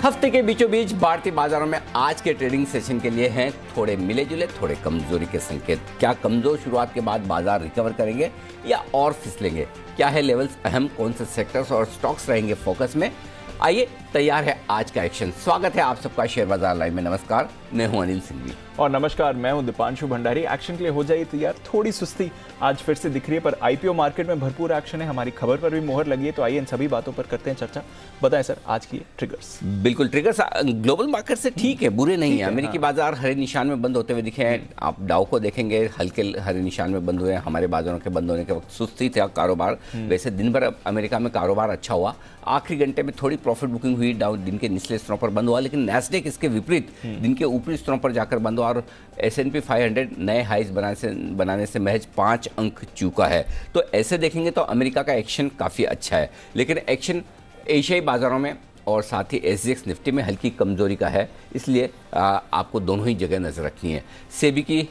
हफ्ते के बीचों बीच भारतीय बाजारों में आज के ट्रेडिंग सेशन के लिए हैं थोड़े मिले जुले, थोड़े कमजोरी के संकेत। क्या कमजोर शुरुआत के बाद बाजार रिकवर करेंगे या और फिसलेंगे? क्या है लेवल्स अहम, कौन से सेक्टर्स और स्टॉक्स रहेंगे फोकस में? आइए, तैयार है आज का एक्शन। स्वागत है आप सबका शेयर बाजार लाइव में। नमस्कार, मैं हूं अनिल सिंघवी और नमस्कार, मैं हूं दीपांशु भंडारी। एक्शन के लिए हो जाइए तैयार। थोड़ी सुस्ती आज फिर से दिख रही है, पर आईपीओ मार्केट में भरपूर एक्शन है। हमारी खबर पर भी मोहर लगी है, तो आइए इन सभी बातों पर करते हैं चर्चा। बताएं सर, आज की ट्रिगर्स। बिल्कुल, ट्रिगर्स ग्लोबल मार्केट से ठीक है, बुरे नहीं है। अमेरिकी बाजार हरे निशान में बंद होते हुए दिखे हैं। आप डाउ को देखेंगे, हल्के हरे निशान में बंद हुए हैं। हमारे बाजारों के बंद होने के वक्त सुस्ती था कारोबार। वैसे दिन भर अमेरिका में कारोबार अच्छा हुआ। आखिरी घंटे में थोड़ी प्रॉफिट बुकिंग हुई, डाउ दिन के निचले स्तरों पर बंद हुआ, लेकिन नैस्डैक इसके विपरीत दिन के ऊपरी स्तरों पर जाकर बंद हुआ और S&P 500 नए हाइज बनाने से महज 5 अंक चूका है। तो ऐसे देखेंगे तो अमेरिका का एक्शन काफ़ी अच्छा है, लेकिन एक्शन एशियाई बाजारों में और साथ ही SGX निफ्टी में हल्की कमजोरी का है। इसलिए आपको दोनों ही जगह नज़र रखनी है। सेबी की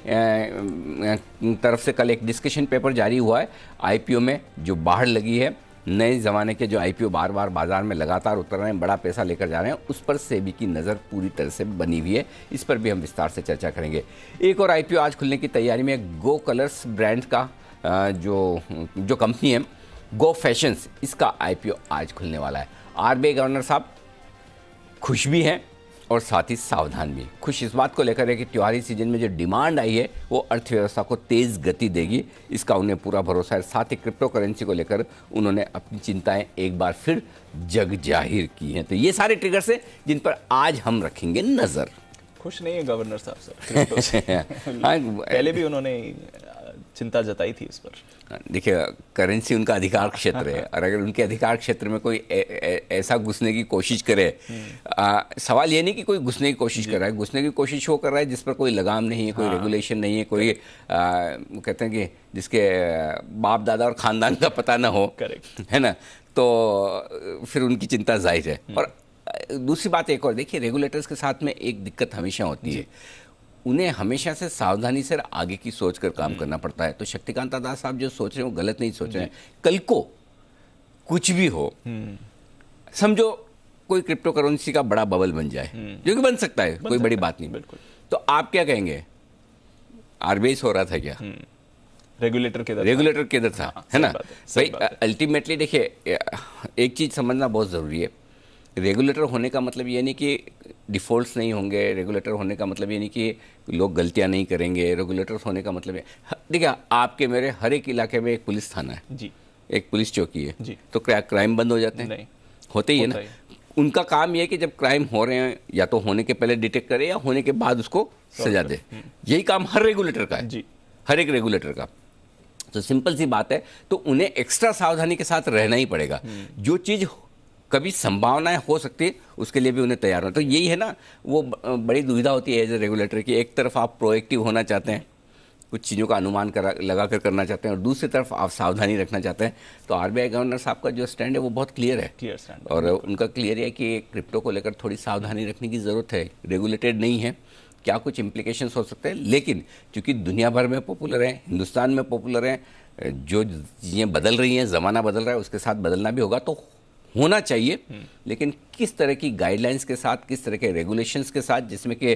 तरफ से कल एक डिस्कशन पेपर जारी हुआ है। IPO में जो बाढ़ लगी है, नए ज़माने के जो IPO बार बार बाजार में लगातार उतर रहे हैं, बड़ा पैसा लेकर जा रहे हैं, उस पर सेबी की नज़र पूरी तरह से बनी हुई है। इस पर भी हम विस्तार से चर्चा करेंगे। एक और IPO आज खुलने की तैयारी में गो कलर्स ब्रांड का जो कंपनी है गो फैशंस, इसका IPO आज खुलने वाला है। RBI गवर्नर साहब खुश भी हैं और साथ ही सावधान भी। खुश इस बात को लेकर है कि त्योहारी सीजन में जो डिमांड आई है वो अर्थव्यवस्था को तेज़ गति देगी, इसका उन्हें पूरा भरोसा है। साथ ही क्रिप्टो करेंसी को लेकर उन्होंने अपनी चिंताएं एक बार फिर जग जाहिर की हैं। तो ये सारे ट्रिगर्स हैं जिन पर आज हम रखेंगे नज़र। खुश नहीं है गवर्नर साहब सर पहले भी उन्होंने चिंता जताई थी इस पर। देखिए, करेंसी उनका अधिकार क्षेत्र है और अगर उनके अधिकार क्षेत्र में कोई ऐसा घुसने की कोशिश करे, सवाल ये नहीं कि कोई घुसने की कोशिश कर रहा है, घुसने की कोशिश वो कर रहा है जिस पर कोई लगाम नहीं है, कोई रेगुलेशन नहीं है, कोई कहते हैं कि जिसके बाप दादा और ख़ानदान का पता ना हो, है ना, तो फिर उनकी चिंता जाहिर है। और दूसरी बात एक और, देखिए, रेगुलेटर्स के साथ में एक दिक्कत हमेशा होती है, उन्हें हमेशा से सावधानी से आगे की सोच कर काम करना पड़ता है। तो शक्तिकांत दास साहब जो सोच रहे हैं वो गलत नहीं सोच रहे हैं। कल को कुछ भी हो, समझो कोई क्रिप्टो करेंसी का बड़ा बबल बन जाए, जो कि बन सकता है, कोई बड़ी बात नहीं, तो आप क्या कहेंगे? RBI सो रहा था क्या? रेगुलेटर के इधर था, है ना भाई। अल्टीमेटली देखिए, एक चीज़ समझना बहुत ज़रूरी है। रेगुलेटर होने का मतलब ये नहीं कि डिफ़ॉल्ट्स नहीं होंगे, रेगुलेटर होने का मतलब ये नहीं कि लोग गलतियां नहीं करेंगे। रेगुलेटर्स होने का मतलब है, देखिए, आपके मेरे हर एक इलाके में एक पुलिस थाना है जी, एक पुलिस चौकी है जी, तो क्या क्राइम बंद हो जाते हैं? नहीं, होते ही है ना। उनका काम ये है कि जब क्राइम हो रहे हैं, या तो होने के पहले डिटेक्ट करे या होने के बाद उसको सजा दे। यही काम हर रेगुलेटर का है जी, हर एक रेगुलेटर का। तो सिंपल सी बात है, तो उन्हें एक्स्ट्रा सावधानी के साथ रहना ही पड़ेगा। जो चीज़ कभी संभावनाएं हो सकती है उसके लिए भी उन्हें तैयार होना। तो यही है ना, वो बड़ी दुविधा होती है एज ए रेगुलेटर की। एक तरफ आप प्रोएक्टिव होना चाहते हैं, कुछ चीज़ों का अनुमान लगा कर करना चाहते हैं, और दूसरी तरफ आप सावधानी रखना चाहते हैं। तो RBI गवर्नर साहब का जो स्टैंड है वो बहुत क्लियर है, और उनका क्लियर है कि क्रिप्टो को लेकर थोड़ी सावधानी रखने की ज़रूरत है। रेगुलेटेड नहीं है, क्या कुछ इम्प्लीकेशंस हो सकते हैं, लेकिन चूँकि दुनिया भर में पॉपुलर है, हिंदुस्तान में पॉपुलर है, जो चीज़ें बदल रही हैं, ज़माना बदल रहा है, उसके साथ बदलना भी होगा, तो होना चाहिए। लेकिन किस तरह की गाइडलाइंस के साथ, किस तरह के रेगुलेशंस के साथ, जिसमें कि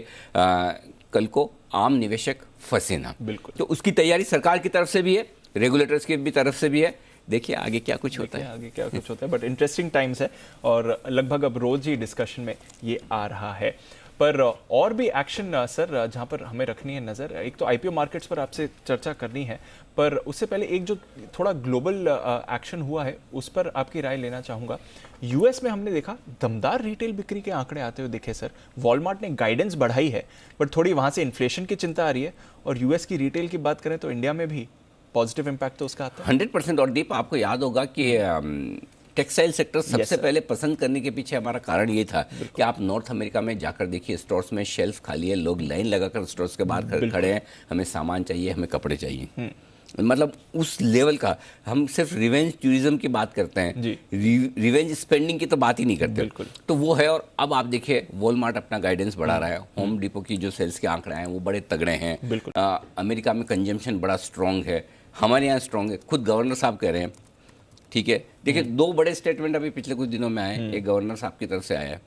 कल को आम निवेशक फंसे ना। बिल्कुल, तो उसकी तैयारी सरकार की तरफ से भी है, रेगुलेटर्स की भी तरफ से भी है। देखिए आगे क्या कुछ होता है, बट इंटरेस्टिंग टाइम्स है, और लगभग अब रोज ही डिस्कशन में ये आ रहा है। पर और भी एक्शन सर जहां पर हमें रखनी है नज़र, एक तो IPO मार्केट्स पर आपसे चर्चा करनी है, पर उससे पहले एक जो थोड़ा ग्लोबल एक्शन हुआ है उस पर आपकी राय लेना चाहूँगा। US में हमने देखा दमदार रिटेल बिक्री के आंकड़े आते हुए दिखे सर। वॉलमार्ट ने गाइडेंस बढ़ाई है, बट थोड़ी वहाँ से इन्फ्लेशन की चिंता आ रही है, और US की रिटेल की बात करें तो इंडिया में भी पॉजिटिव इम्पैक्ट तो उसका आता है 100%। और दीप, आपको याद होगा कि टेक्सटाइल सेक्टर सबसे पहले पसंद करने के पीछे हमारा कारण ये था कि आप नॉर्थ अमेरिका में जाकर देखिए, स्टोर्स में शेल्फ खाली है, लोग लाइन लगाकर स्टोर्स के बाहर खड़े हैं, हमें सामान चाहिए, हमें कपड़े चाहिए। मतलब उस लेवल का, हम सिर्फ रिवेंज टूरिज्म की बात करते हैं, रिवेंज स्पेंडिंग की तो बात ही नहीं करते। तो वो है। और अब आप देखिए, वॉलमार्ट अपना गाइडेंस बढ़ा रहा है, होम डिपो की जो सेल्स के आंकड़े हैं वो बड़े तगड़े हैं। अमेरिका में कंजम्पशन बड़ा स्ट्रांग है, हमारे यहाँ स्ट्रांग है, खुद गवर्नर साहब कह रहे हैं। ठीक है, देखिए, 2 बड़े स्टेटमेंट अभी पिछले कुछ दिनों में आए। एक गवर्नर साहब की तरफ से आया है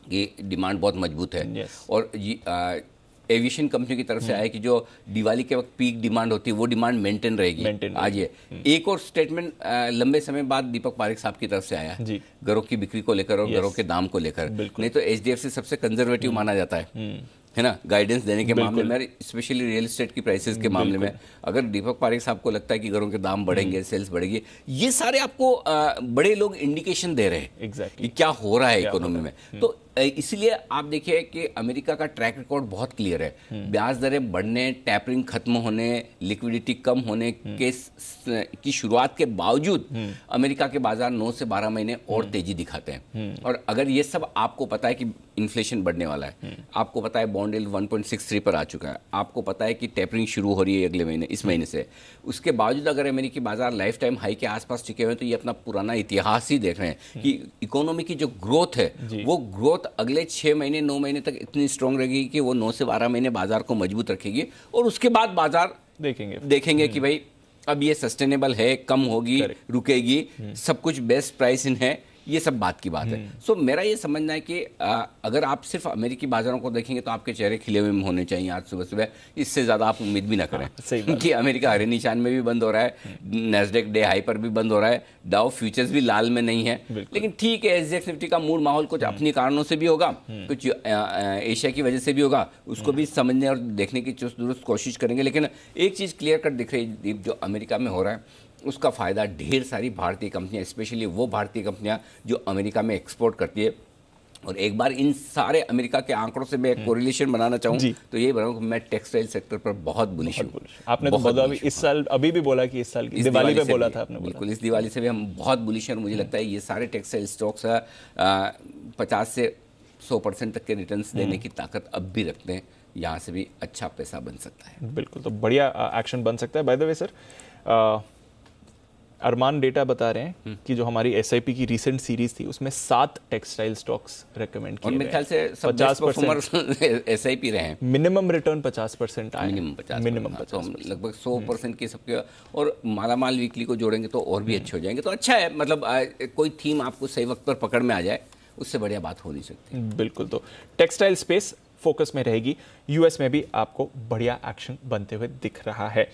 कि डिमांड बहुत मजबूत है। Yes. और एविएशन कंपनी की तरफ से आया कि जो दिवाली के वक्त पीक डिमांड होती है वो डिमांड मेंटेन रहेगी। आज ये एक और स्टेटमेंट लंबे समय बाद दीपक पारेख साहब की तरफ से आया जी। घरों की बिक्री को लेकर और घरों के दाम को लेकर। नहीं तो एचडीएफसी सबसे कंजर्वेटिव माना जाता है ना, गाइडेंस देने के मामले में, स्पेशली रियल एस्टेट की प्राइसेस के मामले में। अगर दीपक पारेख साहब को लगता है कि घरों के दाम बढ़ेंगे, सेल्स बढ़ेगी, ये सारे आपको बड़े लोग इंडिकेशन दे रहे हैं एग्जैक्टली कि क्या हो रहा है इकोनॉमी में। तो इसलिए आप देखिए कि अमेरिका का ट्रैक रिकॉर्ड बहुत क्लियर है। ब्याज दरें बढ़ने, टैपरिंग खत्म होने, लिक्विडिटी कम होने की शुरुआत के बावजूद अमेरिका के बाजार 9 से 12 महीने और तेजी दिखाते हैं। और अगर ये सब आपको पता है कि इन्फ्लेशन बढ़ने वाला है, आपको पता है बॉन्ड यील्ड 1.63 पर आ चुका है, आपको पता है कि टैपरिंग शुरू हो रही है अगले महीने, इस महीने से, उसके बावजूद अगर अमेरिकी बाजार लाइफ टाइम हाई के आसपास टिके हुए हैं तो ये अपना पुराना इतिहास ही देख रहे हैं कि इकोनॉमी की जो ग्रोथ है वो ग्रोथ अगले 6 महीने 9 महीने तक इतनी स्ट्रांग रहेगी कि वो 9 से 12 महीने बाजार को मजबूत रखेगी। और उसके बाद बाजार देखेंगे कि भाई अब ये सस्टेनेबल है, कम होगी, रुकेगी, सब कुछ बेस्ट प्राइस इन है, ये सब बात की बात है। सो मेरा ये समझना है कि अगर आप सिर्फ अमेरिकी बाजारों को देखेंगे तो आपके चेहरे खिले हुए होने चाहिए आज सुबह सुबह। इससे ज़्यादा आप उम्मीद भी ना करें कि अमेरिका हरे निशान में भी बंद हो रहा है, नैस्डैक डे हाई पर भी बंद हो रहा है, डाउ फ्यूचर्स भी लाल में नहीं है। लेकिन ठीक है, एसजीएक्स निफ्टी का मूड माहौल कुछ अपनी कारणों से भी होगा, कुछ एशिया की वजह से भी होगा, उसको भी समझने और देखने की चुस्त दुरुस्त कोशिश करेंगे। लेकिन एक चीज़ क्लियर कट दिख रही है, जो अमेरिका में हो रहा है उसका फ़ायदा ढेर सारी भारतीय कंपनियां, स्पेशली वो भारतीय कंपनियां जो अमेरिका में एक्सपोर्ट करती है। और एक बार इन सारे अमेरिका के आंकड़ों से मैं एक कोरिलेशन बनाना चाहूँ तो ये बनाऊँ कि मैं टेक्सटाइल सेक्टर पर बहुत बुलिश हूँ। आपने तो बहुत इस साल अभी भी बोला कि इस साल की दिवाली पे बोला था आपने। बिल्कुल, इस दिवाली से भी हम बहुत बुलिश हैं और मुझे लगता है ये सारे टेक्सटाइल स्टॉक्स 50 से 100% तक के रिटर्न्स देने की ताकत अब भी रखते हैं। यहाँ से भी अच्छा पैसा बन सकता है। बिल्कुल, तो बढ़िया एक्शन बन सकता है। By the way sir, Arman data बता रहे हैं कि जो हमारी एसआईपी की रीसेंट सीरीज थी उसमें 7 टेक्सटाइल स्टॉक्स रेकमेंड किए और मेरे ख्याल से सब 50% एसआईपी रहे हैं। मिनिमम रिटर्न 50% आए, मिनिमम 50%, तो हम लगभग 100% के सबके, और मालामाल वीकली को जोड़ेंगे तो और भी अच्छे हो जाएंगे। तो अच्छा है, मतलब कोई थीम आपको सही वक्त पर पकड़ में आ जाए, उससे बढ़िया बात हो नहीं सकती। बिल्कुल, तो टेक्सटाइल स्पेस फोकस में रहेगी। यूएस में भी आपको बढ़िया एक्शन बनते हुए दिख रहा है।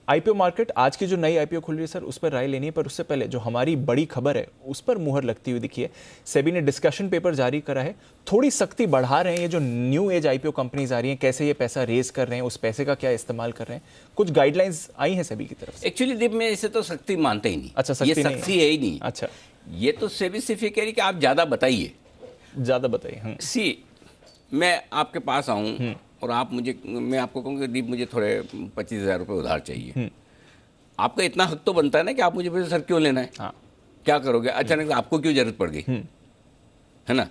आईपीओ मार्केट, आज की जो नई आईपीओ खुल रही है सर, उस पर राय लेनी है, पर उससे पहले जो हमारी बड़ी खबर है उस पर मुहर लगती हुई दिखी है। सेबी ने डिस्कशन पेपर जारी करा है, थोड़ी सख्ती बढ़ा रहे हैं। ये जो न्यू एज आईपीओ कंपनीज आ रही हैं, कैसे ये पैसा रेज कर रहे हैं, उस पैसे का क्या इस्तेमाल कर रहे हैं, कुछ गाइडलाइंस आई हैं सेबी की तरफ से। एक्चुअली दीप, मैं इसे तो सख्ती मानते ही नहीं। अच्छा, ये सख्ती है ही नहीं। अच्छा, ये तो सेबी सिर्फ ये कह रही कि आप ज़्यादा बताइए, ज़्यादा बताइए। सी, मैं आपके पास आऊँ और आप मुझे, मैं आपको कहूँ कि दीप मुझे थोड़े 25,000 रुपये उधार चाहिए, आपका इतना हक तो बनता है ना कि आप मुझे फिर सर क्यों लेना है, हाँ। क्या करोगे, अचानक आपको क्यों जरूरत पड़ गई, है ना।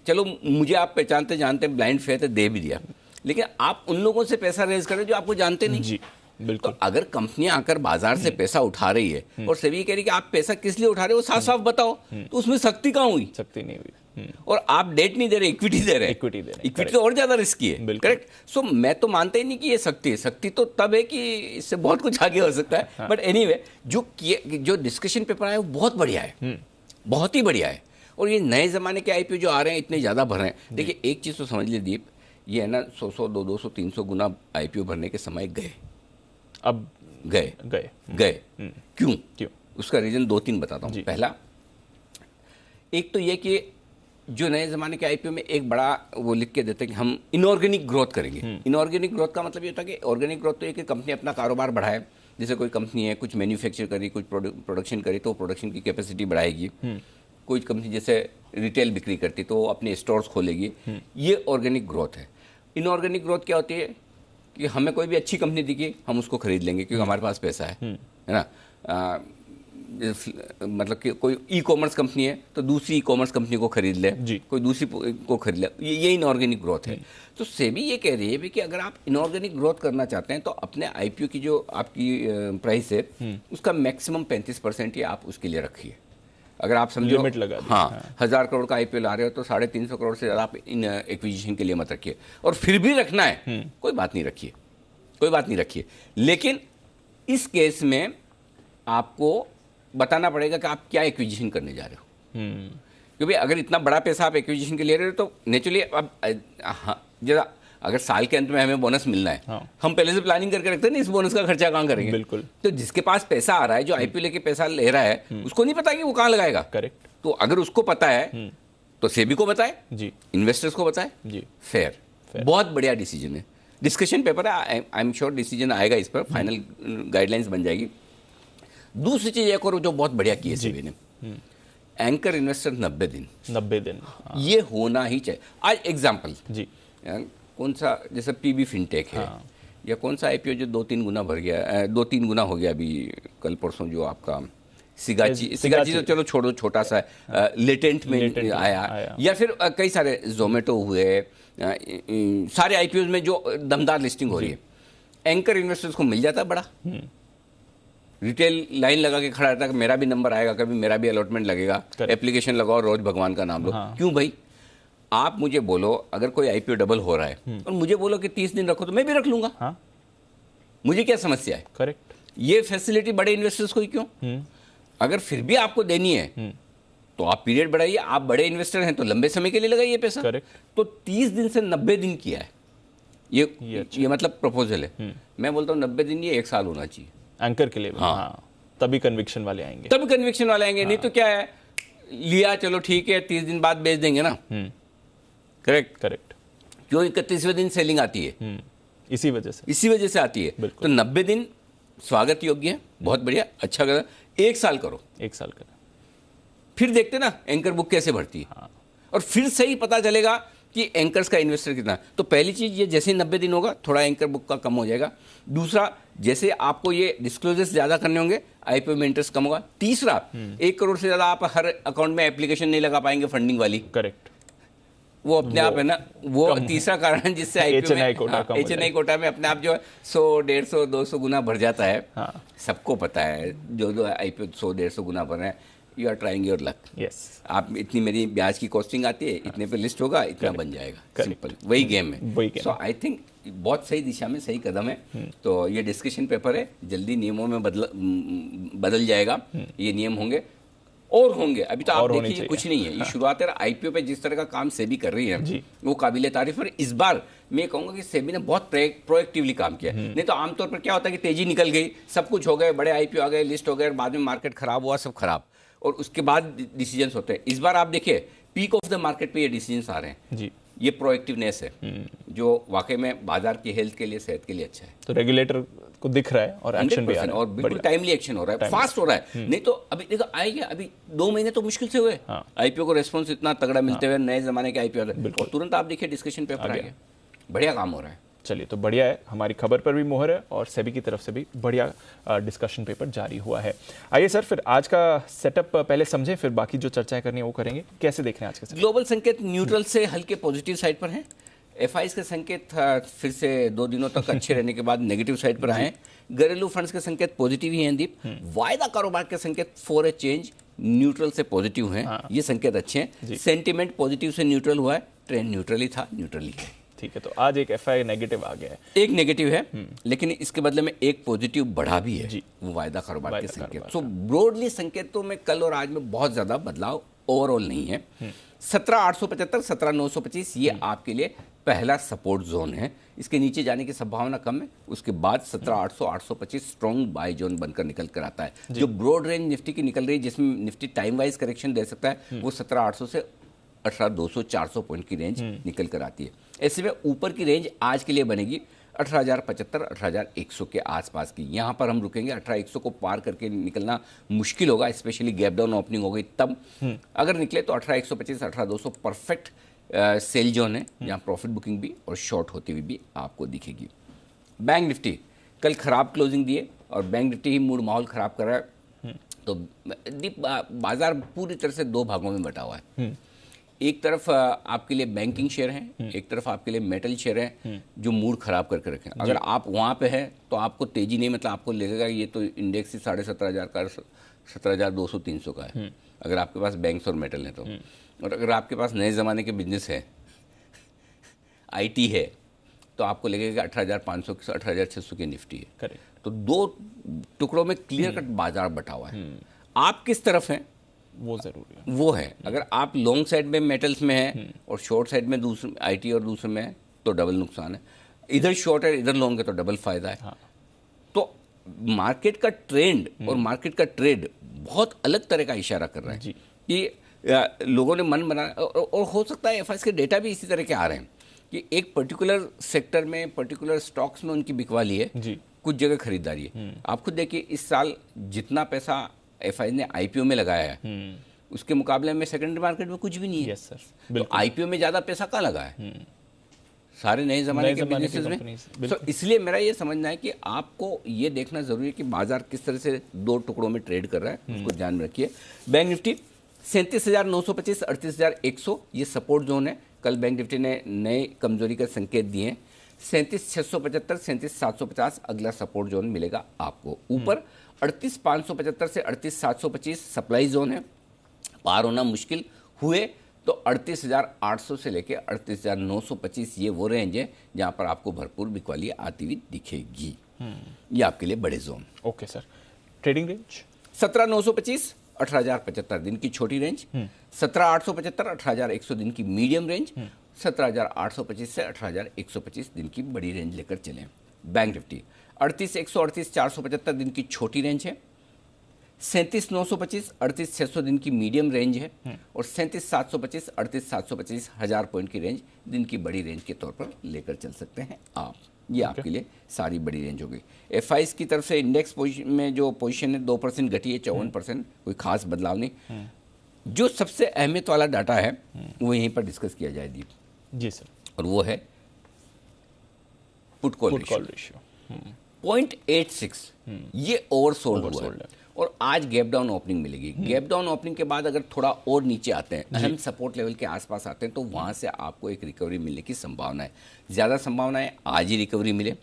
चलो, मुझे आप पहचानते जानते ब्लाइंड फेथ दे भी दिया, लेकिन आप उन लोगों से पैसा रेज करें जो आपको जानते नहीं। जी बिल्कुल। तो अगर कंपनियां आकर बाजार से पैसा उठा रही है और सेबी कह रही कि आप पैसा किस लिए उठा रहे हो, साफ साफ बताओ, तो उसमें सख्ती कहाँ हुई? सख्ती नहीं हुई। और आप डेट नहीं दे रहे, इक्विटी दे रहे हैं। इक्विटी तो और ज्यादा रिस्की है, करेक्ट। सो मैं तो मानता ही नहीं कि ये सख्ती है। सख्ती तो तब है कि इससे बहुत कुछ आगे हो सकता है। बट एनीवे, जो डिस्कशन पेपर आया वो बहुत बढ़िया है, बहुत ही बढ़िया है। और ये नए जमाने के आईपीओ जो आ रहे हैं इतने ज्यादा भर रहे हैं। देखिए, एक चीज तो समझ लीजिए दीप, ये है ना 100, 200, 300 गुना आईपीओ भरने के समय गए, अब गए। क्यों? उसका रीजन 2-3 बताता हूँ। पहला, एक तो ये कि जो नए ज़माने के आईपीओ में एक बड़ा वो लिख के देते हैं कि हम इनऑर्गेनिक ग्रोथ करेंगे। इनऑर्गेनिक ग्रोथ का मतलब ये होता है कि ऑर्गेनिक ग्रोथ तो ये कि कंपनी अपना कारोबार बढ़ाए। जैसे कोई कंपनी है, कुछ मैन्युफैक्चर करी, कुछ प्रोडक्शन करी तो प्रोडक्शन की कैपेसिटी बढ़ाएगी। कोई कंपनी जैसे रिटेल बिक्री करती तो वो अपने स्टोर्स खोलेगी। ये ऑर्गेनिक ग्रोथ है। इनऑर्गेनिक ग्रोथ क्या होती है कि हमें कोई भी अच्छी कंपनी दिखी, हम उसको खरीद लेंगे क्योंकि हमारे पास पैसा है ना। मतलब कि कोई ई कॉमर्स कंपनी है तो दूसरी ई कॉमर्स कंपनी को खरीद ले, कोई दूसरी को खरीद ले, ये इनऑर्गेनिक ग्रोथ है। तो सेबी ये कह रही है कि अगर आप इनऑर्गेनिक ग्रोथ करना चाहते हैं तो अपने आईपीओ की जो आपकी प्राइस है उसका मैक्सिमम 35% ही आप उसके लिए रखिए। अगर आप समझो लिमिट लगा दी, 1000 करोड़ का आईपीओ ला रहे हो तो 350 करोड़ से ज़्यादा आप इन एक्विजिशन के लिए मत रखिए। और फिर भी रखना है, कोई बात नहीं रखिए। लेकिन इस केस में आपको बताना पड़ेगा कि आप क्या एक्विजिशन करने जा रहे हो। क्योंकि अगर इतना बड़ा पैसा आप एक्विजिशन के ले रहे हो तो नेचुरली अब हाँ, जरा अगर साल के अंत में हमें बोनस मिलना है, हाँ। हम पहले से प्लानिंग करके रखते हैं ना, इस बोनस का खर्चा कहाँ करेंगे। बिल्कुल। तो जिसके पास पैसा आ रहा है, जो आईपीओ लेके पैसा ले रहा है, उसको नहीं पता कि वो कहाँ लगाएगा। करेक्ट। तो अगर उसको पता है तो सेबी को बताए जी, इन्वेस्टर्स को बताए जी। फेयर। बहुत बढ़िया डिसीजन है। डिस्कशन पेपर है, आई एम श्योर डिसीजन आएगा इस पर, फाइनल गाइडलाइंस बन जाएगी। दूसरी चीज एक और जो बहुत बढ़िया की है सेबी ने, एंकर इन्वेस्टर 90 दिन। 90 दिन, हाँ। ये होना ही चाहिए। आज एग्जाम्पल जी, कौन सा, जैसे पीबी फिनटेक है, हाँ। या कौन सा आईपीओ जो 2-3 गुना भर गया, 2-3 गुना हो गया अभी कल परसों, जो आपका सिगाची तो चलो छोड़ो, छोटा सा लेटेंट में आया। या फिर कई सारे जोमेटो हुए, सारे आईपीओ में जो दमदार लिस्टिंग हो रही है, एंकर इन्वेस्टर्स को मिल जाता है बड़ा। रिटेल लाइन लगा के खड़ा रहता है कि मेरा भी नंबर आएगा, कभी मेरा भी अलॉटमेंट लगेगा, एप्लीकेशन लगाओ, रोज भगवान का नाम लो। हाँ। क्यों भाई, आप मुझे बोलो अगर कोई आईपीओ डबल हो रहा है और मुझे बोलो कि 30 दिन रखो, तो मैं भी रख लूंगा। हाँ। मुझे क्या समस्या है। करेक्ट। ये फैसिलिटी बड़े इन्वेस्टर्स को ही क्यों। अगर फिर भी आपको देनी है तो आप पीरियड बढ़ाइए। आप बड़े इन्वेस्टर हैं तो लंबे समय के लिए लगाइए पैसा। करेक्ट। तो 30 दिन से 90 दिन किया है ये मतलब प्रपोजल है। मैं बोलता हूँ 90 दिन ये 1 साल होना चाहिए एंकर के लिए। हाँ। तभी कन्विक्शन वाले आएंगे। तभी कन्विक्शन वाले आएंगे। नहीं तो क्या है, लिया चलो ठीक है, 30 दिन बाद बेच देंगे ना। करेक्ट। करेक्ट। क्यों 31वें दिन सेलिंग आती है, इसी वजह से आती है। तो 90 दिन स्वागत योग्य है, बहुत बढ़िया, अच्छा कर। 1 साल करो, 1 साल का, फिर देखते ना एंकर बुक कैसे भरती है। हाँ। और फिर सही पता चलेगा कि एंकर्स का इन्वेस्टर कितना है। तो पहली चीज ये, जैसे 90 दिन होगा थोड़ा एंकर बुक का कम हो जाएगा। दूसरा, जैसे आपको ये डिस्क्लोजर्स ज्यादा करने होंगे, आईपीओ में इंटरेस्ट कम होगा। तीसरा, 1 करोड़ से ज्यादा आप हर अकाउंट में एप्लीकेशन नहीं लगा पाएंगे फंडिंग वाली। करेक्ट। वो अपने आप है ना, वो तीसरा कारण जिससे HNI कोटा में अपने आप जो है 100, 150, 200 गुना भर जाता है। हाँ। सबको पता है जो आईपीओ 100, 150 गुना भर रहे हैं। You are trying your luck. Yes. आप इतनी मेरी ब्याज की कॉस्टिंग आती है, इतने पे लिस्ट होगा, इतना बन जाएगा, सिंपल। वही गेम है। सो आई थिंक बहुत सही दिशा में सही कदम है। तो ये डिस्कशन पेपर है, जल्दी नियमों में बदल जाएगा। ये नियम होंगे और होंगे। अभी तो आप देखिए कुछ नहीं है, ये शुरुआत है। आईपीओ पे जिस तरह का काम सेबी कर रही है वो काबिले तारीफ है। इस बार मैं कहूंगा कि सेबी ने बहुत प्रोएक्टिवली काम किया। नहीं तो आमतौर पर क्या होता है कि तेजी निकल गई, सब कुछ हो गए, बड़े आईपीओ आ गए, लिस्ट हो गए, बाद में मार्केट खराब हुआ, सब खराब, और उसके बाद डिसीजंस होते हैं। इस बार आप देखिए पीक ऑफ द मार्केट पे ये डिसीजंस आ रहे हैं जी। ये प्रोएक्टिवनेस है जो वाकई में बाजार की हेल्थ के लिए, सेहत के लिए अच्छा है। तो रेगुलेटर को दिख रहा है और एक्शन भी आ रहा है, और बिल्कुल टाइमली एक्शन हो रहा है, फास्ट हो रहा है। नहीं तो अभी देखो आएगा, अभी 2 महीने तो मुश्किल से हुए। हाँ। आईपीओ को रेस्पॉन्स इतना तगड़ा मिलते हुए, नए जमाने के आईपीओ, और तुरंत आप देखिए डिस्कशन पेपर आ गया। बढ़िया काम हो रहा है। चलिए, तो बढ़िया है, हमारी खबर पर भी मोहर है और सेबी की तरफ से भी बढ़िया डिस्कशन पेपर जारी हुआ है। आइए सर, फिर आज का सेटअप पहले समझें, फिर बाकी जो चर्चाएं करनी है वो करेंगे। कैसे देख रहे हैं आज का सेटअप? ग्लोबल संकेत न्यूट्रल से हल्के पॉजिटिव साइड पर हैं। एफआईज के संकेत फिर से 2 दिनों तक अच्छे रहने के बाद नेगेटिव साइड पर आए। घरेलू फंड्स के संकेत पॉजिटिव ही हैं दीप। वायदा कारोबार के संकेत फॉर ए चेंज न्यूट्रल से पॉजिटिव हैं। हाँ। ये संकेत अच्छे हैं। सेंटिमेंट पॉजिटिव से न्यूट्रल हुआ है, ट्रेंड न्यूट्रल ही था, न्यूट्रल ही है। ठीक है, तो आज एक एफआई नेगेटिव आ गया है, एक नेगेटिव है, लेकिन इसके बदले में एक पॉजिटिव बढ़ा भी है जी। वो वायदा कारोबार के संकेत। सो ब्रॉडली संकेतों में कल और आज में बहुत ज्यादा बदलाव ओवरऑल नहीं है। 17,875, 17,925 ये आपके लिए पहला सपोर्ट जोन है। इसके नीचे जाने की संभावना कम है। उसके बाद 17,800, 825 स्ट्रॉन्ग बाय जोन बनकर निकल कर आता है। जो ब्रॉड रेंज निफ्टी की निकल रही है, जिसमें निफ्टी टाइम वाइज करेक्शन दे सकता है, वो 17,800 से 18,200, 400 पॉइंट की रेंज निकल कर आती है। ऐसे में ऊपर की रेंज आज के लिए बनेगी 18,075, 18,100 के आसपास की। यहाँ पर हम रुकेंगे। 18,100 को पार करके निकलना मुश्किल होगा, स्पेशली गैप डाउन ओपनिंग हो गई तब। अगर निकले तो 18,125, 18,200 परफेक्ट सेल जोन है, जहाँ प्रॉफिट बुकिंग भी और शॉर्ट होती हुई भी आपको दिखेगी। बैंक निफ्टी कल खराब क्लोजिंग दिए और बैंक निफ्टी ही मूड माहौल खराब कर रहा है। तो बाजार पूरी तरह से 2 भागों में बटा हुआ है। एक तरफ आपके लिए बैंकिंग शेयर हैं, एक तरफ आपके लिए मेटल शेयर हैं जो मूड खराब करके रखें। अगर आप वहाँ पे हैं तो आपको तेजी नहीं, मतलब आपको लगेगा ये तो इंडेक्स ही 17,500 का, 17,200, 300 का है, अगर आपके पास बैंक्स और मेटल है तो। और अगर आपके पास नए ज़माने के बिजनेस है, आईटी है, तो आपको लगेगा 18,500 से 18,600 की निफ्टी है। करेक्ट। तो 2 टुकड़ों में क्लियर कट बाजार बटा हुआ है। आप किस तरफ हैं वो जरूरी है। वो है, अगर आप लॉन्ग साइड में मेटल्स में है और शॉर्ट साइड में दूसरे आईटी और दूसरे में है तो डबल नुकसान है, इधर शॉर्ट है इधर लॉन्ग है तो डबल फायदा है। हाँ। तो मार्केट का ट्रेंड और मार्केट का ट्रेड बहुत अलग तरह का इशारा कर रहा है जी। कि लोगों ने मन बना, और हो सकता है एफआईएस के डेटा भी इसी तरह के आ रहे हैं कि एक पर्टिकुलर सेक्टर में पर्टिकुलर स्टॉक्स में उनकी बिकवाली है, जी। कुछ जगह खरीदारी है। आप खुद देखिए इस साल जितना पैसा एफआईएस ने आईपीओ में लगाया है उसके मुकाबले में सेकेंडरी मार्केट में कुछ भी नहीं है। यस सर, तो बिल्कुल। आईपीओ में ज़्यादा पैसा कहाँ लगा है? सारे नए ज़माने के बिजनेसेस में। companies, तो इसलिए मेरा ये समझना है कि आपको ये देखना ज़रूरी है कि बाजार किस तरह से दो टुकड़ों में ट्रेड कर रहा है, उसको ध्यान में रखिए। बैंक निफ्टी 37,925 38,100 ये सपोर्ट जोन है। कल बैंक निफ्टी ने नए कमजोरी का संकेत दिए हैं। 37,675 37,750 अगला सपोर्ट जोन मिलेगा आपको। ऊपर 38,575 से 38,725 सप्लाई जोन है, पार होना मुश्किल हुए तो 38,800 से लेकर 38,925 ये वो रेंज है जहां पर आपको भरपूर बिकवाली आती हुई दिखेगी। ये आपके लिए बड़े zone. Okay sir, trading range 17,925 18,075 दिन की छोटी रेंज, 17,875 18,100 दिन की मीडियम रेंज, 17,825 से 18,125 दिन की बड़ी रेंज लेकर चलें। बैंक निफ्टी 38,138 475 दिन की छोटी रेंज है, 37,925 38,600 दिन की मीडियम रेंज है, और 37,725 38,725 1000 पॉइंट की रेंज दिन की बड़ी रेंज के तौर पर लेकर चल सकते हैं आप। ये आपके लिए सारी बड़ी रेंज हो गई। एफआईएस की तरफ से इंडेक्स में जो पोजीशन है 2% घटी है, 54%, कोई खास बदलाव नहीं। जो सबसे अहमियत वाला डाटा है वो यहीं पर डिस्कस किया जाए दीप जी सर, और वो है पुट कॉल रेशियो 0.86 ये ओवरसोल्ड हुआ है और आज गैप डाउन ओपनिंग मिलेगी। गैप डाउन ओपनिंग के बाद अगर थोड़ा और नीचे आते हैं, अहम सपोर्ट लेवल के आसपास आते हैं, तो वहां से आपको एक रिकवरी मिलने की संभावना है। ज़्यादा संभावना है आज ही रिकवरी मिले,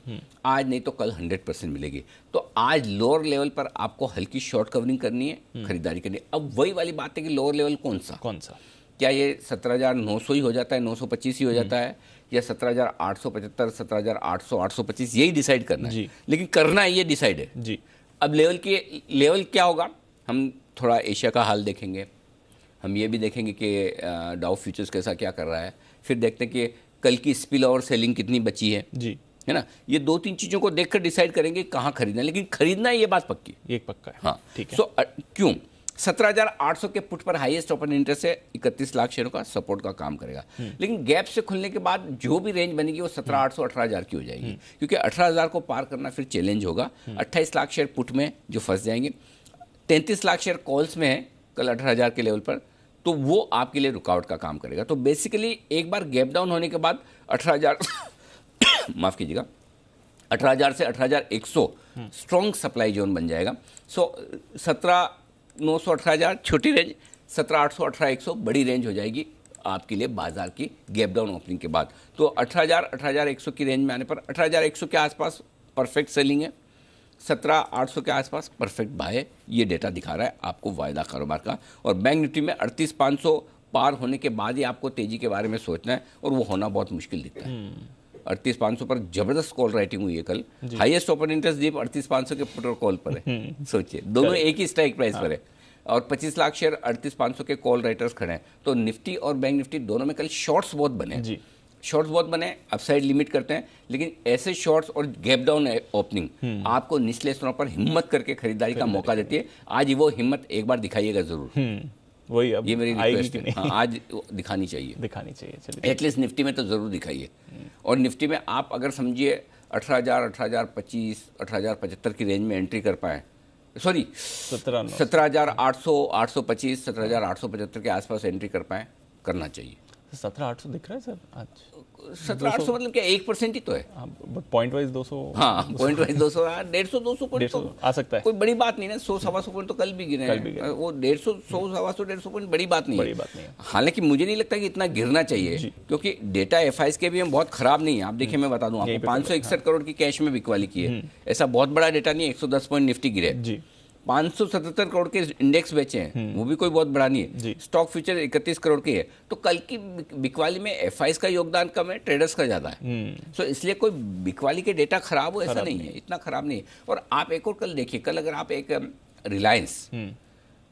आज नहीं तो कल 100% मिलेगी। तो आज लोअर लेवल पर आपको हल्की शॉर्ट कवरिंग करनी है, खरीदारी करनी है। अब वही वाली बात है कि लोअर लेवल कौन सा क्या ये 17,900 ही हो जाता है, 925 ही हो जाता है, या 17,875 17,800 825 यही डिसाइड करना है। लेकिन करना है ये डिसाइड है जी। अब लेवल क्या होगा, हम थोड़ा एशिया का हाल देखेंगे, हम ये भी देखेंगे कि डाउ फ्यूचर्स कैसा क्या कर रहा है, फिर देखते हैं कि कल की स्पिल और सेलिंग कितनी बची है जी, है ना। ये 2-3 चीज़ों को देखकर डिसाइड करेंगे कहाँ खरीदना है, लेकिन खरीदना ये बात पक्की, ये पक्का है। हाँ ठीक है। सो क्यों 17,800 के पुट पर हाईएस्ट ओपन इंटरेस्ट है, 31 लाख शेयरों का सपोर्ट का काम करेगा। लेकिन गैप से खुलने के बाद जो भी रेंज बनेगी वो 17,800 18,000 की हो जाएगी, क्योंकि 18,000 को पार करना फिर चैलेंज होगा। 28 लाख शेयर पुट में जो फंस जाएंगे, 33 लाख शेयर कॉल्स में है कल 18,000 के लेवल पर, तो वो आपके लिए रुकावट का काम करेगा। तो बेसिकली एक बार गैप डाउन होने के बाद 18,000 माफ कीजिएगा 18,000 से 18,100 स्ट्रॉन्ग सप्लाई जोन बन जाएगा। सो 17,900 18,000 छोटी रेंज, 17,800 18,100 बड़ी रेंज हो जाएगी आपके लिए बाजार की गैप डाउन ओपनिंग के बाद। तो 18,000 18,100 की रेंज में आने पर 18,100 के आसपास परफेक्ट सेलिंग है, 17,800 के आसपास परफेक्ट बाय है। ये डेटा दिखा रहा है आपको वायदा कारोबार का। और बैंक निफ्टी में 38,500 पार होने के बाद ही आपको तेजी के बारे में सोचना है, और वो होना बहुत मुश्किल दिखता है। 38,500 पर जबरदस्त कॉल राइटिंग हुई है कल, हाईएस्ट ओपन इंटरेस्ट दीप 38,500 के पुट और कॉल पर है। सोचिए दोनों एक ही स्ट्राइक प्राइस पर है, और 25 लाख शेयर 38,500 के कॉल राइटर्स खड़े हैं। तो निफ्टी और बैंक निफ्टी दोनों में कल शॉर्ट्स बहुत बने जी, शॉर्ट्स बहुत बने, अपसाइड लिमिट करते हैं। लेकिन ऐसे शॉर्ट्स और गैप डाउन ओपनिंग आपको निचले स्तरों पर हिम्मत करके खरीदारी का मौका देती है। आज वो हिम्मत एक बार दिखाइएगा जरूर। वही अब ये मेरी रिक्वेस्ट है, हाँ, आज दिखानी चाहिए चलिए एटलीस्ट निफ्टी में तो ज़रूर दिखाइए। और निफ्टी में आप अगर समझिए 18,000 18,025 18,075 की रेंज में एंट्री कर पाए, सॉरी 17,800 825 17,875 के आसपास एंट्री कर पाए, करना चाहिए। 17,800 दिख रहा है सर आज? 17,800 मतलब क्या 1% ही तो है। पॉइंट वाइज 200, हाँ पॉइंट वाइज 200 150-200 पॉइंट तो आ सकता है, कोई बड़ी बात नहीं ना। 100-125 पॉइंट तो कल भी गिरे हैं, वो 150-100-125 पॉइंट बड़ी बात नहीं है। हालांकि मुझे नहीं लगता कि इतना गिरना चाहिए, क्योंकि डेटा एफआईएस के भी हम बहुत खराब नहीं है। आप देखिए, मैं बता दूं आपको 561 करोड़ की कैश में बिकवाली की है, ऐसा बहुत बड़ा डेटा नहीं है। 110 पॉइंट निफ्टी गिरे, 577 करोड़ के इंडेक्स बेचे हैं, वो भी कोई बहुत बड़ा नहीं है। स्टॉक फ्यूचर 31 करोड़ की है। तो कल की बिकवाली में एफआईएस का योगदान कम है, ट्रेडर्स का ज्यादा है। सो इसलिए कोई बिकवाली के डेटा खराब हो ऐसा नहीं है, इतना खराब नहीं है। और आप एक और कल देखिए, कल अगर आप एक रिलायंस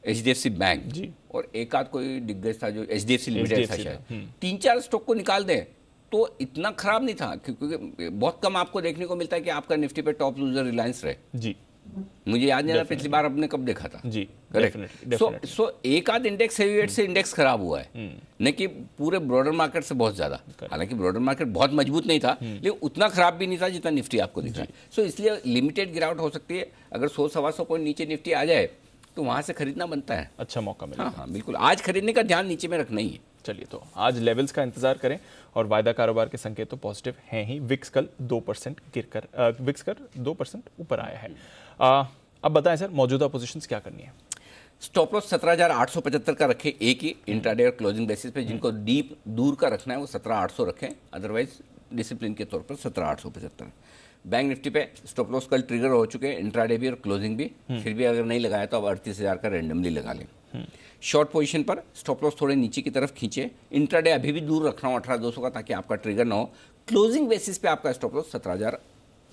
HDFC बैंक जी। और एक आध कोई दिग्गज था जो HDFC लिमिटेड था HDFC शायद, 3-4 स्टॉक को निकाल दें तो इतना खराब नहीं था, क्योंकि बहुत कम आपको देखने को मिलता है कि आपका निफ्टी पे टॉप लूजर रिलायंस रहे। जी मुझे याद नहीं आ रहा पिछली बार आपने कब देखा था। जी करेक्ट। सो एक आध इंडेक्स हेवीवेट से इंडेक्स खराब हुआ है, नहीं कि पूरे ब्रॉडर मार्केट से बहुत ज्यादा। हालांकि ब्रॉडर मार्केट बहुत मजबूत नहीं था, लेकिन उतना खराब भी नहीं था जितना निफ्टी आपको दिख रहा है। सो इसलिए लिमिटेड गिरावट हो सकती है। अगर 100-125 पॉइंट नीचे निफ्टी आ जाए तो वहां से खरीदना बनता है। अच्छा मौका मिला। हाँ, बिल्कुल आज खरीदने का ध्यान नीचे में रखना ही है। चलिए, तो आज लेवल्स का इंतजार करें और वायदा कारोबार के संकेत तो पॉजिटिव हैं ही। विक्स कल 2% गिरकर विक्स कर 2% ऊपर आया है। अब बताएं सर, मौजूदा पोजीशंस क्या करनी है? स्टॉप लॉस 17,875 का रखें एक ही इंट्राडे और क्लोजिंग बेसिस पे। जिनको डीप दूर का रखना है वो 17,800 रखें, अदरवाइज डिसिप्लिन के तौर पर 17,875। बैंक निफ्टी पे स्टॉप लॉस कल ट्रिगर हो चुके हैं, इंट्राडे भी और क्लोजिंग भी। फिर भी अगर नहीं लगाया तो अब 38,000 का रैंडमली लगा लें। शॉर्ट पोजीशन पर स्टॉप लॉस थोड़े नीचे की तरफ खींचे, इंट्राडे अभी भी दूर रख रहा हूँ 18,200 का, ताकि आपका ट्रिगर ना हो। क्लोजिंग बेसिस पे आपका स्टॉप लॉस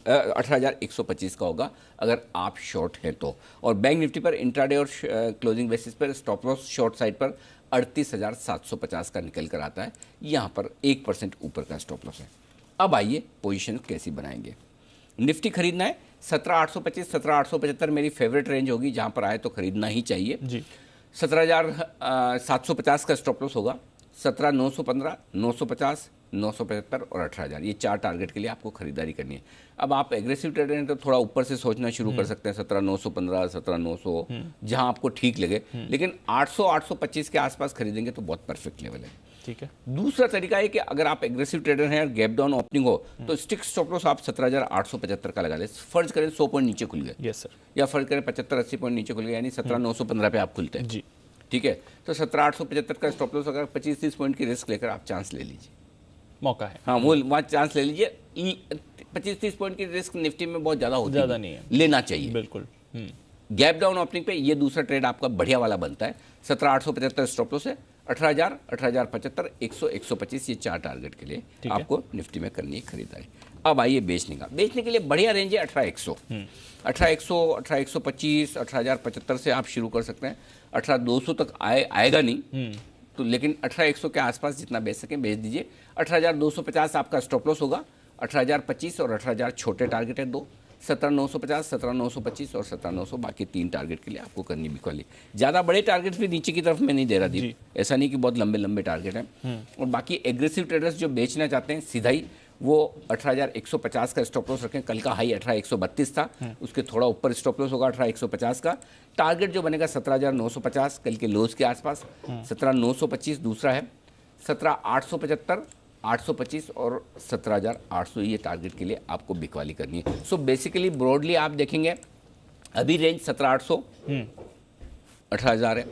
18,125 का होगा अगर आप शॉर्ट हैं तो। और बैंक निफ्टी पर इंट्राडे और क्लोजिंग बेसिस पर स्टॉप लॉस शॉर्ट साइड पर 38,750 का निकल कर आता है। यहाँ पर 1% ऊपर का स्टॉप लॉस है। अब आइए पोजीशन कैसी बनाएंगे। निफ्टी खरीदना है 17,825 17,875 मेरी फेवरेट रेंज होगी, जहाँ पर आए तो खरीदना ही चाहिए जी। 17,750 का स्टॉप लॉस होगा, 17,915 950 975 और 18,000, ये 4 टारगेट के लिए आपको खरीदारी करनी है। अब आप एग्रेसिव ट्रेडर हैं तो थोड़ा ऊपर से सोचना शुरू कर सकते हैं, 17,915 17,900 जहां आपको ठीक लगे, लेकिन 800 825 के आसपास खरीदेंगे तो बहुत परफेक्ट लेवल है। ठीक है। दूसरा तरीका है कि अगर आप एग्रेसिव ट्रेडर हैं और गैप डाउन ओपनिंग हो तो स्टिक स्टॉप लॉस आप 17,875 का लगा लें। फर्ज करें 100 पॉइंट नीचे खुल गए, यस सर, या फर्ज करें 75-80 पॉइंट नीचे खुल गए, यानी 17,915 पे आप खुलते हैं जी। ठीक है, तो 17,875 का स्टॉप लॉस, अगर 25-30 पॉइंट की रिस्क लेकर आप चांस ले लीजिए, मौका है। हाँ वो वहाँ चांस ले लीजिए। 25-30 पॉइंट की रिस्क निफ्टी में बहुत ज़्यादा होती है, ज़्यादा नहीं है, लेना चाहिए बिल्कुल। गैप डाउन ओपनिंग पे ये दूसरा ट्रेड आपका बढ़िया वाला बनता है। 17,875 स्टॉप लॉस है, 18,000 18,075 100 125 ये 4 टारगेट के लिए आपको निफ्टी में करनी है खरीदारी। अब आइए बेचने का। बेचने के लिए बढ़िया रेंज है 18,100 18,100 18,125 18,075 से आप शुरू कर सकते हैं। 18,200 तक आएगा नहीं तो, लेकिन 18,100 के आसपास जितना बेच सकें बेच दीजिए। 18,250 आपका स्टॉप लॉस होगा, 18,025 और 18,000 छोटे टारगेट है दो, 17,950 17,925 और 17,900 बाकी 3 टारगेट के लिए आपको करनी भी वाली। ज़्यादा बड़े टारगेट्स भी नीचे की तरफ मैं नहीं दे रहा दीप, ऐसा नहीं कि बहुत लंबे लंबे टारगेट हैं। और बाकी एग्रेसिव ट्रेडर्स जो बेचना चाहते हैं सीधा ही वो 18,150 का स्टॉप लॉस रखें। कल का हाई 18,132 था, उसके थोड़ा ऊपर स्टॉप लॉस होगा 18,150 का। टारगेट जो बनेगा 17,950 कल के लोज के आसपास, 17,925 दूसरा है, 17,875 825 और 17,800 ये टारगेट के लिए आपको बिकवाली करनी है। सो बेसिकली ब्रॉडली आप देखेंगे अभी रेंज 17,800 18,000 है,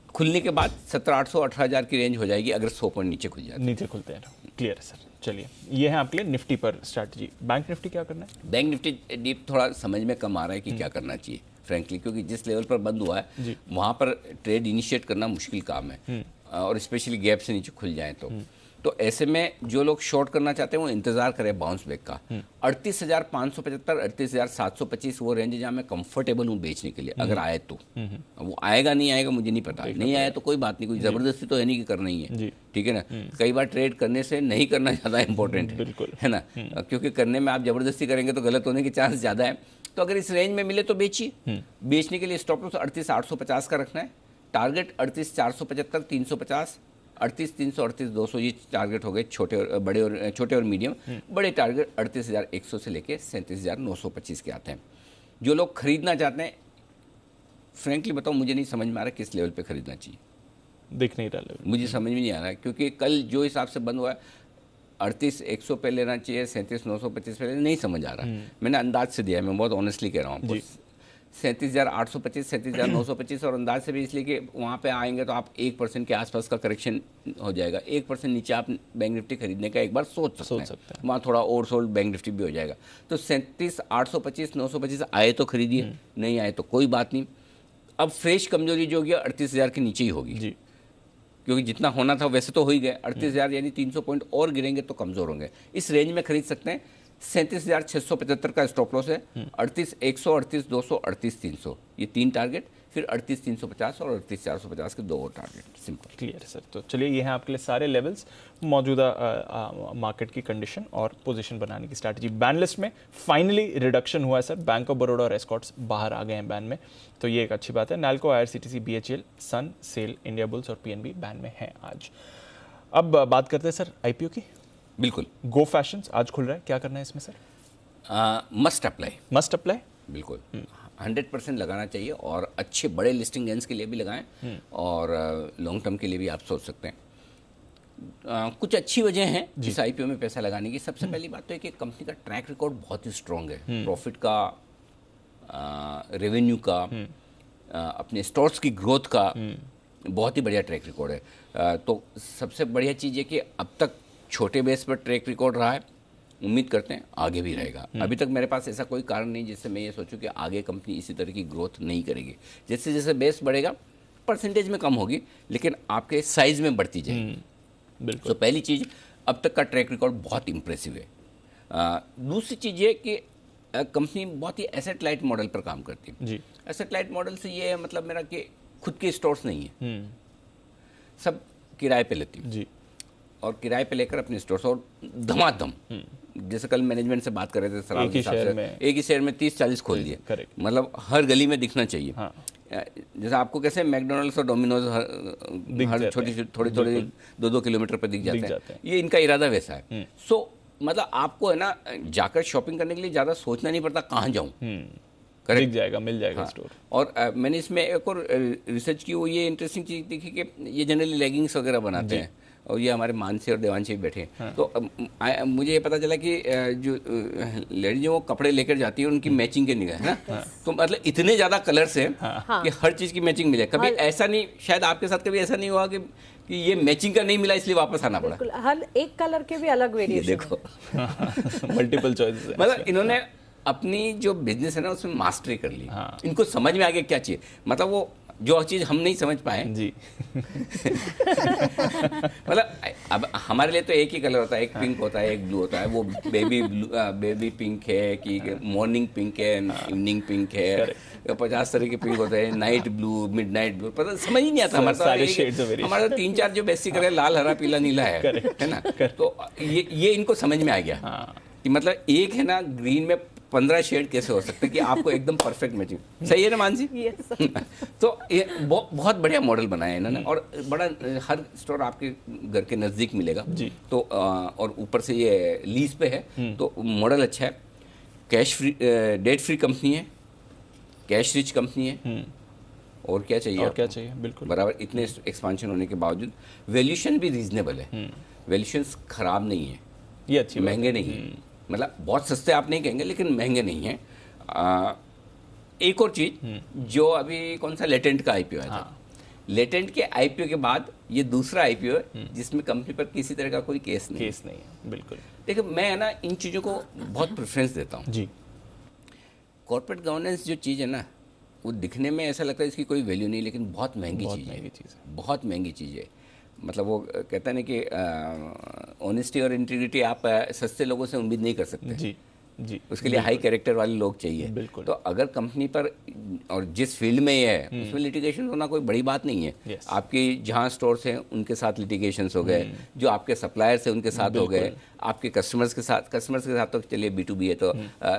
खुलने के बाद 17,800 18,000 की रेंज हो जाएगी अगर 100 पॉइंट नीचे खुल जाए, नीचे खुलते हैं। क्लियर है सर। चलिए, ये है आपके लिए निफ्टी पर स्ट्रैटेजी। बैंक निफ्टी क्या करना है? बैंक निफ्टी डीप थोड़ा समझ में कम आ रहा है कि क्या करना चाहिए फ्रेंकली, क्योंकि जिस लेवल पर बंद हुआ है वहाँ पर ट्रेड इनिशिएट करना मुश्किल काम है, और स्पेशली गैप से नीचे खुल जाए तो ऐसे में जो लोग शॉर्ट करना चाहते हैं वो इंतजार करें बाउंस बैक का। 38,575 38,725 वो रेंज जहाँ मैं कंफर्टेबल हूँ बेचने के लिए, अगर आए तो। वो आएगा नहीं आएगा मुझे नहीं पता, नहीं आया तो कोई बात नहीं, कोई जबरदस्ती तो है नहीं कि करना ही है, ठीक है ना। कई बार ट्रेड करने से नहीं करना ज़्यादा इंपॉर्टेंट है ना, क्योंकि करने में आप जबरदस्ती करेंगे तो गलत होने के चांस ज़्यादा है। तो अगर इस रेंज में मिले तो बेचिए। बेचने के लिए स्टॉप लॉस 38,850 का रखना है, टारगेट 38,475 350 38,300 38,200 ये टारगेट हो गए छोटे और बड़े और छोटे और मीडियम। बड़े टारगेट 38,100 से लेके 37,925 के आते हैं। जो लोग खरीदना चाहते हैं, फ्रेंकली बताओ मुझे नहीं समझ में आ रहा किस लेवल पे खरीदना चाहिए, दिख नहीं रहा लेवल, मुझे समझ में नहीं आ रहा है, क्योंकि कल जो हिसाब से बंद हुआ है 38,100 पे लेना चाहिए, 37,925 पे नहीं समझ आ रहा है। मैंने अंदाज से दिया है, मैं बहुत ऑनेस्टली कह रहा हूँ, 37,825 37,925 और अंदाज से भी, इसलिए कि वहाँ पे आएंगे तो आप 1% के आसपास का करेक्शन हो जाएगा। 1% नीचे आप बैंक निफ्टी खरीदने का एक बार सोच सकते हैं, वहाँ थोड़ा ओवर सोल्ड बैंक निफ्टी भी हो जाएगा। तो 37,825 925 आए तो खरीदिए, नहीं आए तो कोई बात नहीं। अब फ्रेश कमजोरी जो होगी 38,000 के नीचे ही होगी जी, क्योंकि जितना होना था वैसे तो हो ही गए। 38,000 यानी 300 पॉइंट और गिरेंगे तो कमजोर होंगे। इस रेंज में खरीद सकते हैं। 37,675 का स्टॉप लॉस है, 38,100 38,200 38,300 ये 3 टारगेट, फिर 38,350 और 38,450 के 2 और टारगेट, सिंपल। क्लियर है सर। तो चलिए ये हैं आपके लिए सारे लेवल्स, मौजूदा मार्केट की कंडीशन और पोजीशन बनाने की स्ट्रैटेजी। बैन लिस्ट में फाइनली रिडक्शन हुआ है सर, बैंक ऑफ बड़ौदा और एस्कॉर्ट्स बाहर आ गए हैं बैन में, तो ये एक अच्छी बात है। नैल्को, आईआरसीटीसी, बीएचईएल, सन, सेल, इंडिया बुल्स और पीएनबी बैन में हैं आज। अब बात करते हैं सर आईपीओ की। बिल्कुल। गो फैशंस आज खुल रहा है, क्या करना है इसमें sir? Must apply. Must apply, बिल्कुल 100% लगाना चाहिए, और अच्छे बड़े लिस्टिंग गेंस के लिए भी लगाएं और लॉन्ग टर्म के लिए भी आप सोच सकते हैं। कुछ अच्छी वजह हैं जिस आईपीओ में पैसा लगाने की। सबसे पहली बात तो है कि कंपनी का ट्रैक रिकॉर्ड बहुत ही स्ट्रॉन्ग है, प्रॉफिट का, रेवेन्यू का, अपने स्टोर्स की ग्रोथ का बहुत ही बढ़िया ट्रैक रिकॉर्ड है। तो सबसे बढ़िया चीज़ है कि अब तक छोटे बेस पर ट्रैक रिकॉर्ड रहा है, उम्मीद करते हैं आगे भी रहेगा। अभी तक मेरे पास ऐसा कोई कारण नहीं जिससे मैं ये सोचूं कि आगे कंपनी इसी तरह की ग्रोथ नहीं करेगी। जैसे जैसे बेस बढ़ेगा परसेंटेज में कम होगी, लेकिन आपके साइज में बढ़ती जाएगी। बिल्कुल। तो पहली चीज़, अब तक का ट्रैक रिकॉर्ड बहुत इंप्रेसिव है। दूसरी चीज़ ये कि कंपनी बहुत ही एसेट लाइट मॉडल पर काम करती है जी। एसेट लाइट मॉडल से ये है मतलब मेरा कि खुद के स्टोर्स नहीं है, सब किराए पे लेती है जी। और किराए पे लेकर अपने स्टोर्स, और धमाधम, जैसे कल मैनेजमेंट से बात कर रहे थे सर, एक ही शहर में 30-40 खोल दिए, करेक्ट। मतलब हर गली में दिखना चाहिए। हाँ। जैसे आपको कैसे मैकडोनल्ड्स और डोमिनोज हर छोटी थोड़ी 2-2 किलोमीटर पर दिख जाते हैं, ये इनका इरादा वैसा है। सो मतलब आपको है ना, जाकर शॉपिंग करने के लिए ज़्यादा सोचना नहीं पड़ता कहाँ जाऊँ, दिख जाएगा, मिल जाएगा। हाँ। स्टोर। और मैंने इसमें एक और रिसर्च की, वो ये इंटरेस्टिंग चीज़ देखी कि ये जनरली लेगिंग्स वगैरह बनाते हैं, और ये हमारे मानसी और देवांशी भी बैठे हैं। हाँ। तो मुझे ये पता चला कि जो लेडीज जो वो कपड़े लेकर जाती है उनकी मैचिंग के निगाह है ना। हाँ। तो मतलब इतने ज़्यादा कलर्स हैं कि हर चीज़ की मैचिंग मिले। कभी ऐसा नहीं, शायद आपके साथ कभी ऐसा नहीं हुआ कि ये मैचिंग का नहीं मिला इसलिए वापस आना पड़ा। हर एक कलर के भी अलग वेरिएशन, देखो मल्टीपल चॉइसेस। मतलब इन्होंने अपनी जो बिजनेस है ना उसमें मास्टरी कर ली। हाँ। इनको समझ में आ गया क्या चाहिए, मतलब वो जो चीज़ हम नहीं समझ पाए जी। मतलब अब हमारे लिए तो एक ही कलर होता है, एक पिंक होता है, एक ब्लू होता है। वो बेबी पिंक है कि मॉर्निंग पिंक है, इवनिंग पिंक है, 50 तरह के पिंक होते हैं, नाइट ब्लू, मिडनाइट ब्लू, पता समझ ही नहीं आता। हमारा 3-4 जो बेसिक कलर लाल, हरा, पीला, नीला है ना। तो ये इनको समझ में आ गया कि मतलब एक है ना ग्रीन में 15 शेड कैसे हो सकते हैं कि आपको एकदम परफेक्ट मैचिंग। सही है ना मानसी? तो ये बहुत बढ़िया मॉडल बनाया है इन्होंने, और बड़ा हर स्टोर आपके घर के नज़दीक मिलेगा जी। तो और ऊपर से ये लीज पे है, तो मॉडल अच्छा है। Cash free, debt free company है, कैश रिच कंपनी है, और क्या चाहिए? और क्या चाहिए, बिल्कुल बराबर। इतने एक्सपांशन होने के बावजूद वैल्यूएशन भी रीजनेबल है, वैल्यूएशन खराब नहीं है, ये अच्छी, महंगे नहीं है, मतलब बहुत सस्ते आप नहीं कहेंगे लेकिन महंगे नहीं हैं। एक और चीज़, जो अभी कौन सा लेटेंट का आईपीओ है था, लेटेंट के आईपीओ के बाद ये दूसरा आईपीओ है जिसमें कंपनी पर किसी तरह का कोई केस नहीं है। बिल्कुल। देखिए मैं है ना इन चीज़ों को बहुत प्रेफरेंस देता हूँ जी। कॉर्पोरेट गवर्नेंस जो चीज़ है ना, वो दिखने में ऐसा लगता है इसकी कोई वैल्यू नहीं, लेकिन बहुत महंगी चीज़ है, बहुत महंगी चीज़ है। मतलब वो कहता है ना कि ऑनेस्टी और इंटीग्रिटी आप सस्ते लोगों से उम्मीद नहीं कर सकते जी। जी। उसके लिए हाई कैरेक्टर वाले लोग चाहिए। बिल्कुल। तो अगर कंपनी पर, और जिस फील्ड में ये है उसमें लिटिगेशन होना कोई बड़ी बात नहीं है। आपके जहाँ स्टोर्स हैं उनके साथ लिटिगेशन हो गए, जो आपके सप्लायर्स हैं उनके साथ हो गए, आपके कस्टमर्स के साथ तो चलिए B2B है तो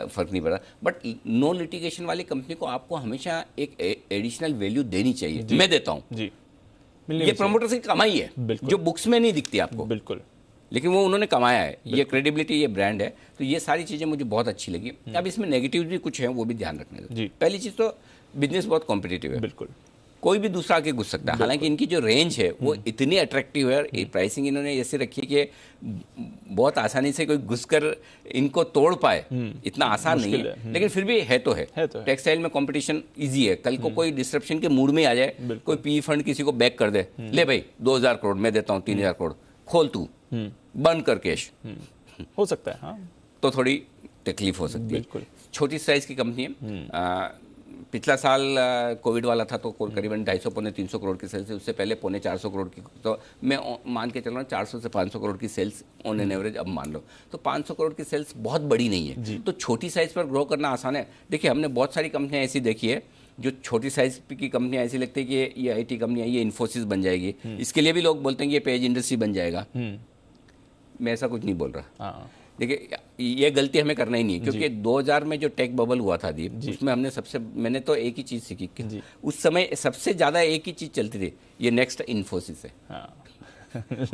फर्क नहीं पड़ता, बट नो लिटिगेशन वाली कंपनी को आपको हमेशा एक एडिशनल वैल्यू देनी चाहिए। मैं देता हूँ जी। ये प्रमोटर्स की कमाई है जो बुक्स में नहीं दिखती आपको, बिल्कुल, लेकिन वो उन्होंने कमाया है। ये क्रेडिबिलिटी, ये ब्रांड है। तो ये सारी चीज़ें मुझे बहुत अच्छी लगी। अब इसमें नेगेटिव भी कुछ है, वो भी ध्यान रखने दो। पहली चीज़ तो बिजनेस बहुत कॉम्पिटिटिव है, बिल्कुल, कोई भी दूसरा आके घुस सकता है। हालांकि इनकी जो रेंज है वो इतनी अट्रैक्टिव है, और प्राइसिंग इन्होंने ऐसे रखी है कि बहुत आसानी से कोई घुसकर इनको तोड़ पाए, इतना आसान नहीं है, लेकिन फिर भी है तो है। टेक्सटाइल में कंपटीशन इजी है, कल को कोई डिस्ट्रप्शन के मूड में आ जाए, कोई पी फंड किसी को बैक कर दे, ले भाई 2000 करोड़ मैं देता हूँ, 3000 करोड़ खोल तू, बंद कर कैश, हो सकता है। हाँ, तो थोड़ी तकलीफ हो सकती है। छोटी साइज की कंपनी है। पिछला साल कोविड वाला था तो करीबन 250-300 करोड़ की सेल्स है, उससे पहले 450 करोड़ की। तो मैं मान के चल रहा हूँ 400 से 500 करोड़ की सेल्स ऑन एन एवरेज अब मान लो, तो 500 करोड़ की सेल्स बहुत बड़ी नहीं है। तो छोटी साइज पर ग्रो करना आसान है। देखिए हमने बहुत सारी कंपनियां ऐसी देखी है जो छोटी साइज की कंपनियां ऐसी लगती है कि ये आईटी कंपनियां, ये इन्फोसिस बन जाएगी, इसके लिए भी लोग बोलते हैं कि ये पेज इंडस्ट्री बन जाएगा। मैं ऐसा कुछ नहीं बोल रहा। हाँ, देखिए, ये गलती हमें करना ही नहीं है, क्योंकि 2000 में जो टेक बबल हुआ था दीप, उसमें मैंने तो एक ही चीज़ सीखी कि उस समय सबसे ज़्यादा एक ही चीज़ चलती थी, ये नेक्स्ट इन्फोसिस है। हाँ।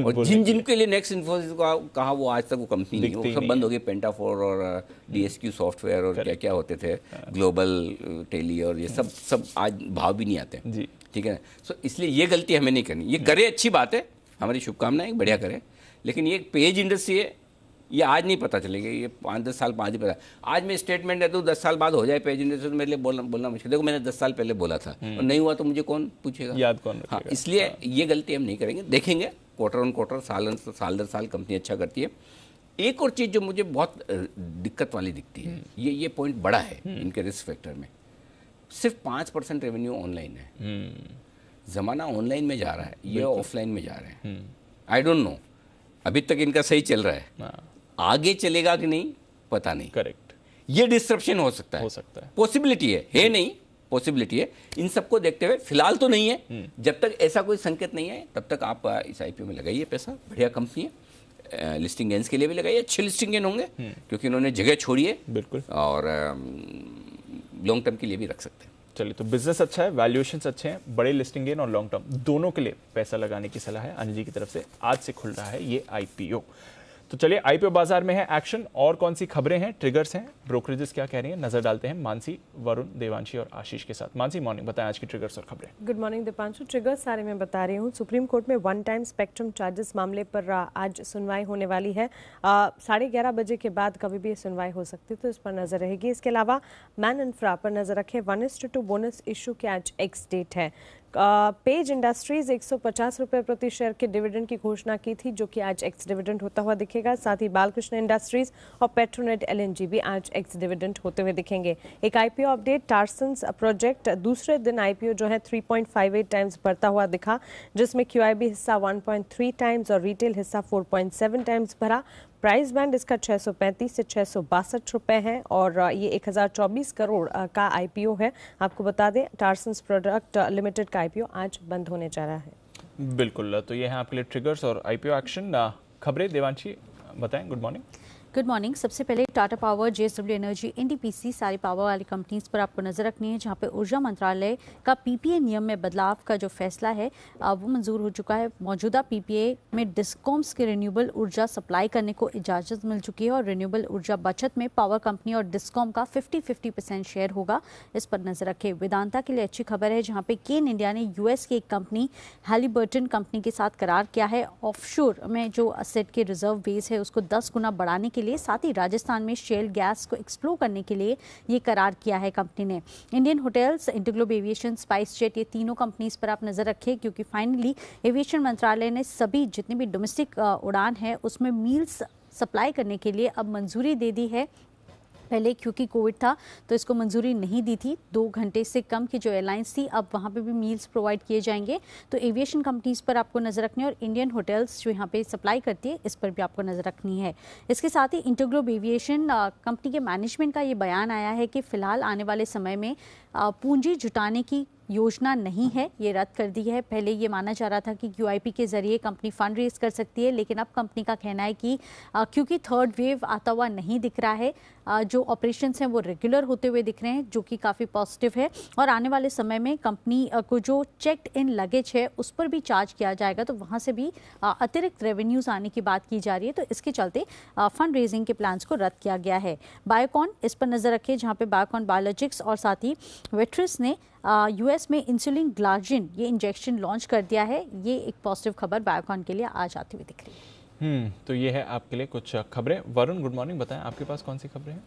और जिनके लिए नेक्स्ट इन्फोसिस को कहा, वो आज तक वो कंपनी नहीं, वो सब बंद हो गई। पेंटाफोर और DSQ सॉफ्टवेयर और क्या क्या होते थे, ग्लोबल टेली और ये सब आज भाव भी नहीं आते। जी, ठीक है। सो इसलिए ये गलती हमें नहीं करनी। ये करे, अच्छी बात है, हमारी शुभकामनाएं, बढ़िया करे, लेकिन ये पेज इंडस्ट्री है, ये आज नहीं पता चलेगा, ये 5-10 साल बाद ही पता। आज मैं स्टेटमेंट देता हूँ, 10 साल बाद हो जाए पेज इंडस्ट्री, तो मेरे लिए बोलना मुश्किल। देखो, मैंने 10 साल पहले बोला था और नहीं हुआ तो मुझे कौन पूछेगा, याद कौन रखेगा। हाँ, इसलिए ये गलती हम नहीं करेंगे। देखेंगे क्वार्टर ऑन क्वार्टर, साल दर साल कंपनी अच्छा करती है। एक और चीज़ जो मुझे बहुत दिक्कत वाली दिखती है, ये पॉइंट बड़ा है इनके रिस्क फैक्टर में, सिर्फ 5% रेवेन्यू ऑनलाइन है। ज़माना ऑनलाइन में जा रहा है, ये ऑफलाइन में जा रहे हैं। आई डोंट नो, अभी तक इनका सही चल रहा है, आगे चलेगा कि नहीं पता नहीं। करेक्ट, ये डिस्ट्रप्शन हो सकता है, पॉसिबिलिटी है नहीं, पॉसिबिलिटी है। इन सबको देखते हुए फिलहाल तो नहीं है, जब तक ऐसा कोई संकेत नहीं है तब तक आप इस IPO में लगाइए पैसा, बढ़िया कंपनी है। लिस्टिंग गेन्स के लिए भी लगाइए, अच्छे लिस्टिंग गेन होंगे क्योंकि उन्होंने जगह छोड़ी है, बिल्कुल, और लॉन्ग टर्म के लिए भी रख सकते हैं। चलिए, तो बिजनेस अच्छा है, वैल्यूएशंस अच्छे हैं, बड़े लिस्टिंग गेन और लॉन्ग टर्म दोनों के लिए पैसा लगाने की सलाह है अनिल जी की तरफ से। आज से खुल रहा है ये IPO। तो चलिए, IPO बाजार में है एक्शन, और कौन सी खबरें हैं, ट्रिगर्स हैं, ब्रोकरेजेस क्या कह रही हैं, नजर डालते हैं मानसी, वरुण, देवांशी और आशीष के साथ। मानसी, मॉर्निंग, बताएं आज की ट्रिगर्स और खबरें। Good morning Deepanshu. ट्रिगर्स सारे मैं बता रही हूँ। सुप्रीम कोर्ट में वन टाइम स्पेक्ट्रम चार्जेस मामले पर आज सुनवाई होने वाली है। 11:30 बजे के बाद कभी भी सुनवाई हो सकती है, तो इस पर नजर रहेगी। इसके अलावा मैन इंफ्रा पर नजर रखें, 1:2 बोनस इशू के आज एक्स डेट है। पेज इंडस्ट्रीज 150 रुपये प्रति शेयर के डिविडेंड की घोषणा की थी, जो कि आज एक्स डिविडेंड होता हुआ दिखेगा। साथ ही बालकृष्ण इंडस्ट्रीज और पेट्रोनेट LNG भी आज एक्स डिविडेंड होते हुए दिखेंगे। एक IPO अपडेट, टार्सन्स प्रोजेक्ट दूसरे दिन IPO जो है 3.58 टाइम्स बढ़ता हुआ दिखा, जिसमें QIB हिस्सा 1.3 टाइम्स और रिटेल हिस्सा 4.7 टाइम्स भरा। प्राइस बैंड इसका 635 से 662 रुपए है और ये 1024 करोड़ का IPO है। आपको बता दें, टार्सन्स प्रोडक्ट लिमिटेड का IPO आज बंद होने जा रहा है। बिल्कुल, तो ये है आपके लिए ट्रिगर्स और IPO एक्शन। खबरें देवांशी बताएं। Good morning. Good morning. सबसे पहले Tata power, JSW energy, NTPC सारी पावर वाली कंपनीज पर आपको नजर रखनी है, जहां पे ऊर्जा मंत्रालय का PPA नियम में बदलाव का जो फैसला है वो मंजूर हो चुका है। मौजूदा PPA में डिस्कॉम्स के रिन्यूएबल ऊर्जा सप्लाई करने को इजाज़त मिल चुकी है और रिन्यूएबल ऊर्जा बचत में पावर कंपनी और डिस्कॉम का 50-50% शेयर होगा। इस पर नजर रखें। वेदांता के लिए अच्छी खबर है, जहाँ पे केन इंडिया ने US की एक कंपनी हैलीबर्टन कंपनी के साथ करार किया है ऑफशोर में जो असेट के रिजर्व बेस है उसको 10 गुना बढ़ाने के लिए, साथ ही राजस्थान में शेल गैस को एक्सप्लोर करने के लिए ये करार किया है कंपनी ने। Indian hotels, InterGlobe aviation, spice jet, ये तीनों कंपनीज पर आप नजर रखें, क्योंकि फाइनली एविएशन मंत्रालय ने सभी जितनी भी डोमेस्टिक उड़ान है उसमें मील्स सप्लाई करने के लिए अब मंजूरी दे दी है। पहले क्योंकि कोविड था तो इसको मंजूरी नहीं दी थी। 2 घंटे से कम की जो एयरलाइंस थी, अब वहाँ पे भी मील्स प्रोवाइड किए जाएंगे। तो एविएशन कंपनीज पर आपको नज़र रखनी है और इंडियन होटल्स जो यहाँ पे सप्लाई करती है इस पर भी आपको नज़र रखनी है। इसके साथ ही इंटरग्लोब एविएशन कंपनी के मैनेजमेंट का ये बयान आया है कि फ़िलहाल आने वाले समय में पूंजी जुटाने की योजना नहीं है, ये रद्द कर दी है। पहले ये माना जा रहा था कि QIP के जरिए कंपनी फंड रेज कर सकती है, लेकिन अब कंपनी का कहना है कि क्योंकि थर्ड वेव आता हुआ नहीं दिख रहा है, जो ऑपरेशंस हैं वो रेगुलर होते हुए दिख रहे हैं, जो कि काफ़ी पॉजिटिव है। और आने वाले समय में कंपनी को जो चेक्ड इन लगेज है उस पर भी चार्ज किया जाएगा, तो वहाँ से भी अतिरिक्त रेवेन्यूज आने की बात की जा रही है। तो इसके चलते फंड रेजिंग के प्लान्स को रद्द किया गया है। बायोकॉन, इस पर नज़र रखें, जहाँ पे बायोकॉन बायोलॉजिक्स और साथ ही वेट्रिस ने US में इंसुलिन ग्लार्जिन ये इंजेक्शन लॉन्च कर दिया है। ये एक पॉजिटिव खबर बायोकॉन के लिए आज आती हुई दिख रही है। तो ये है आपके लिए कुछ खबरें। वरुण, गुड मॉर्निंग, बताएं आपके पास कौन सी खबरें हैं।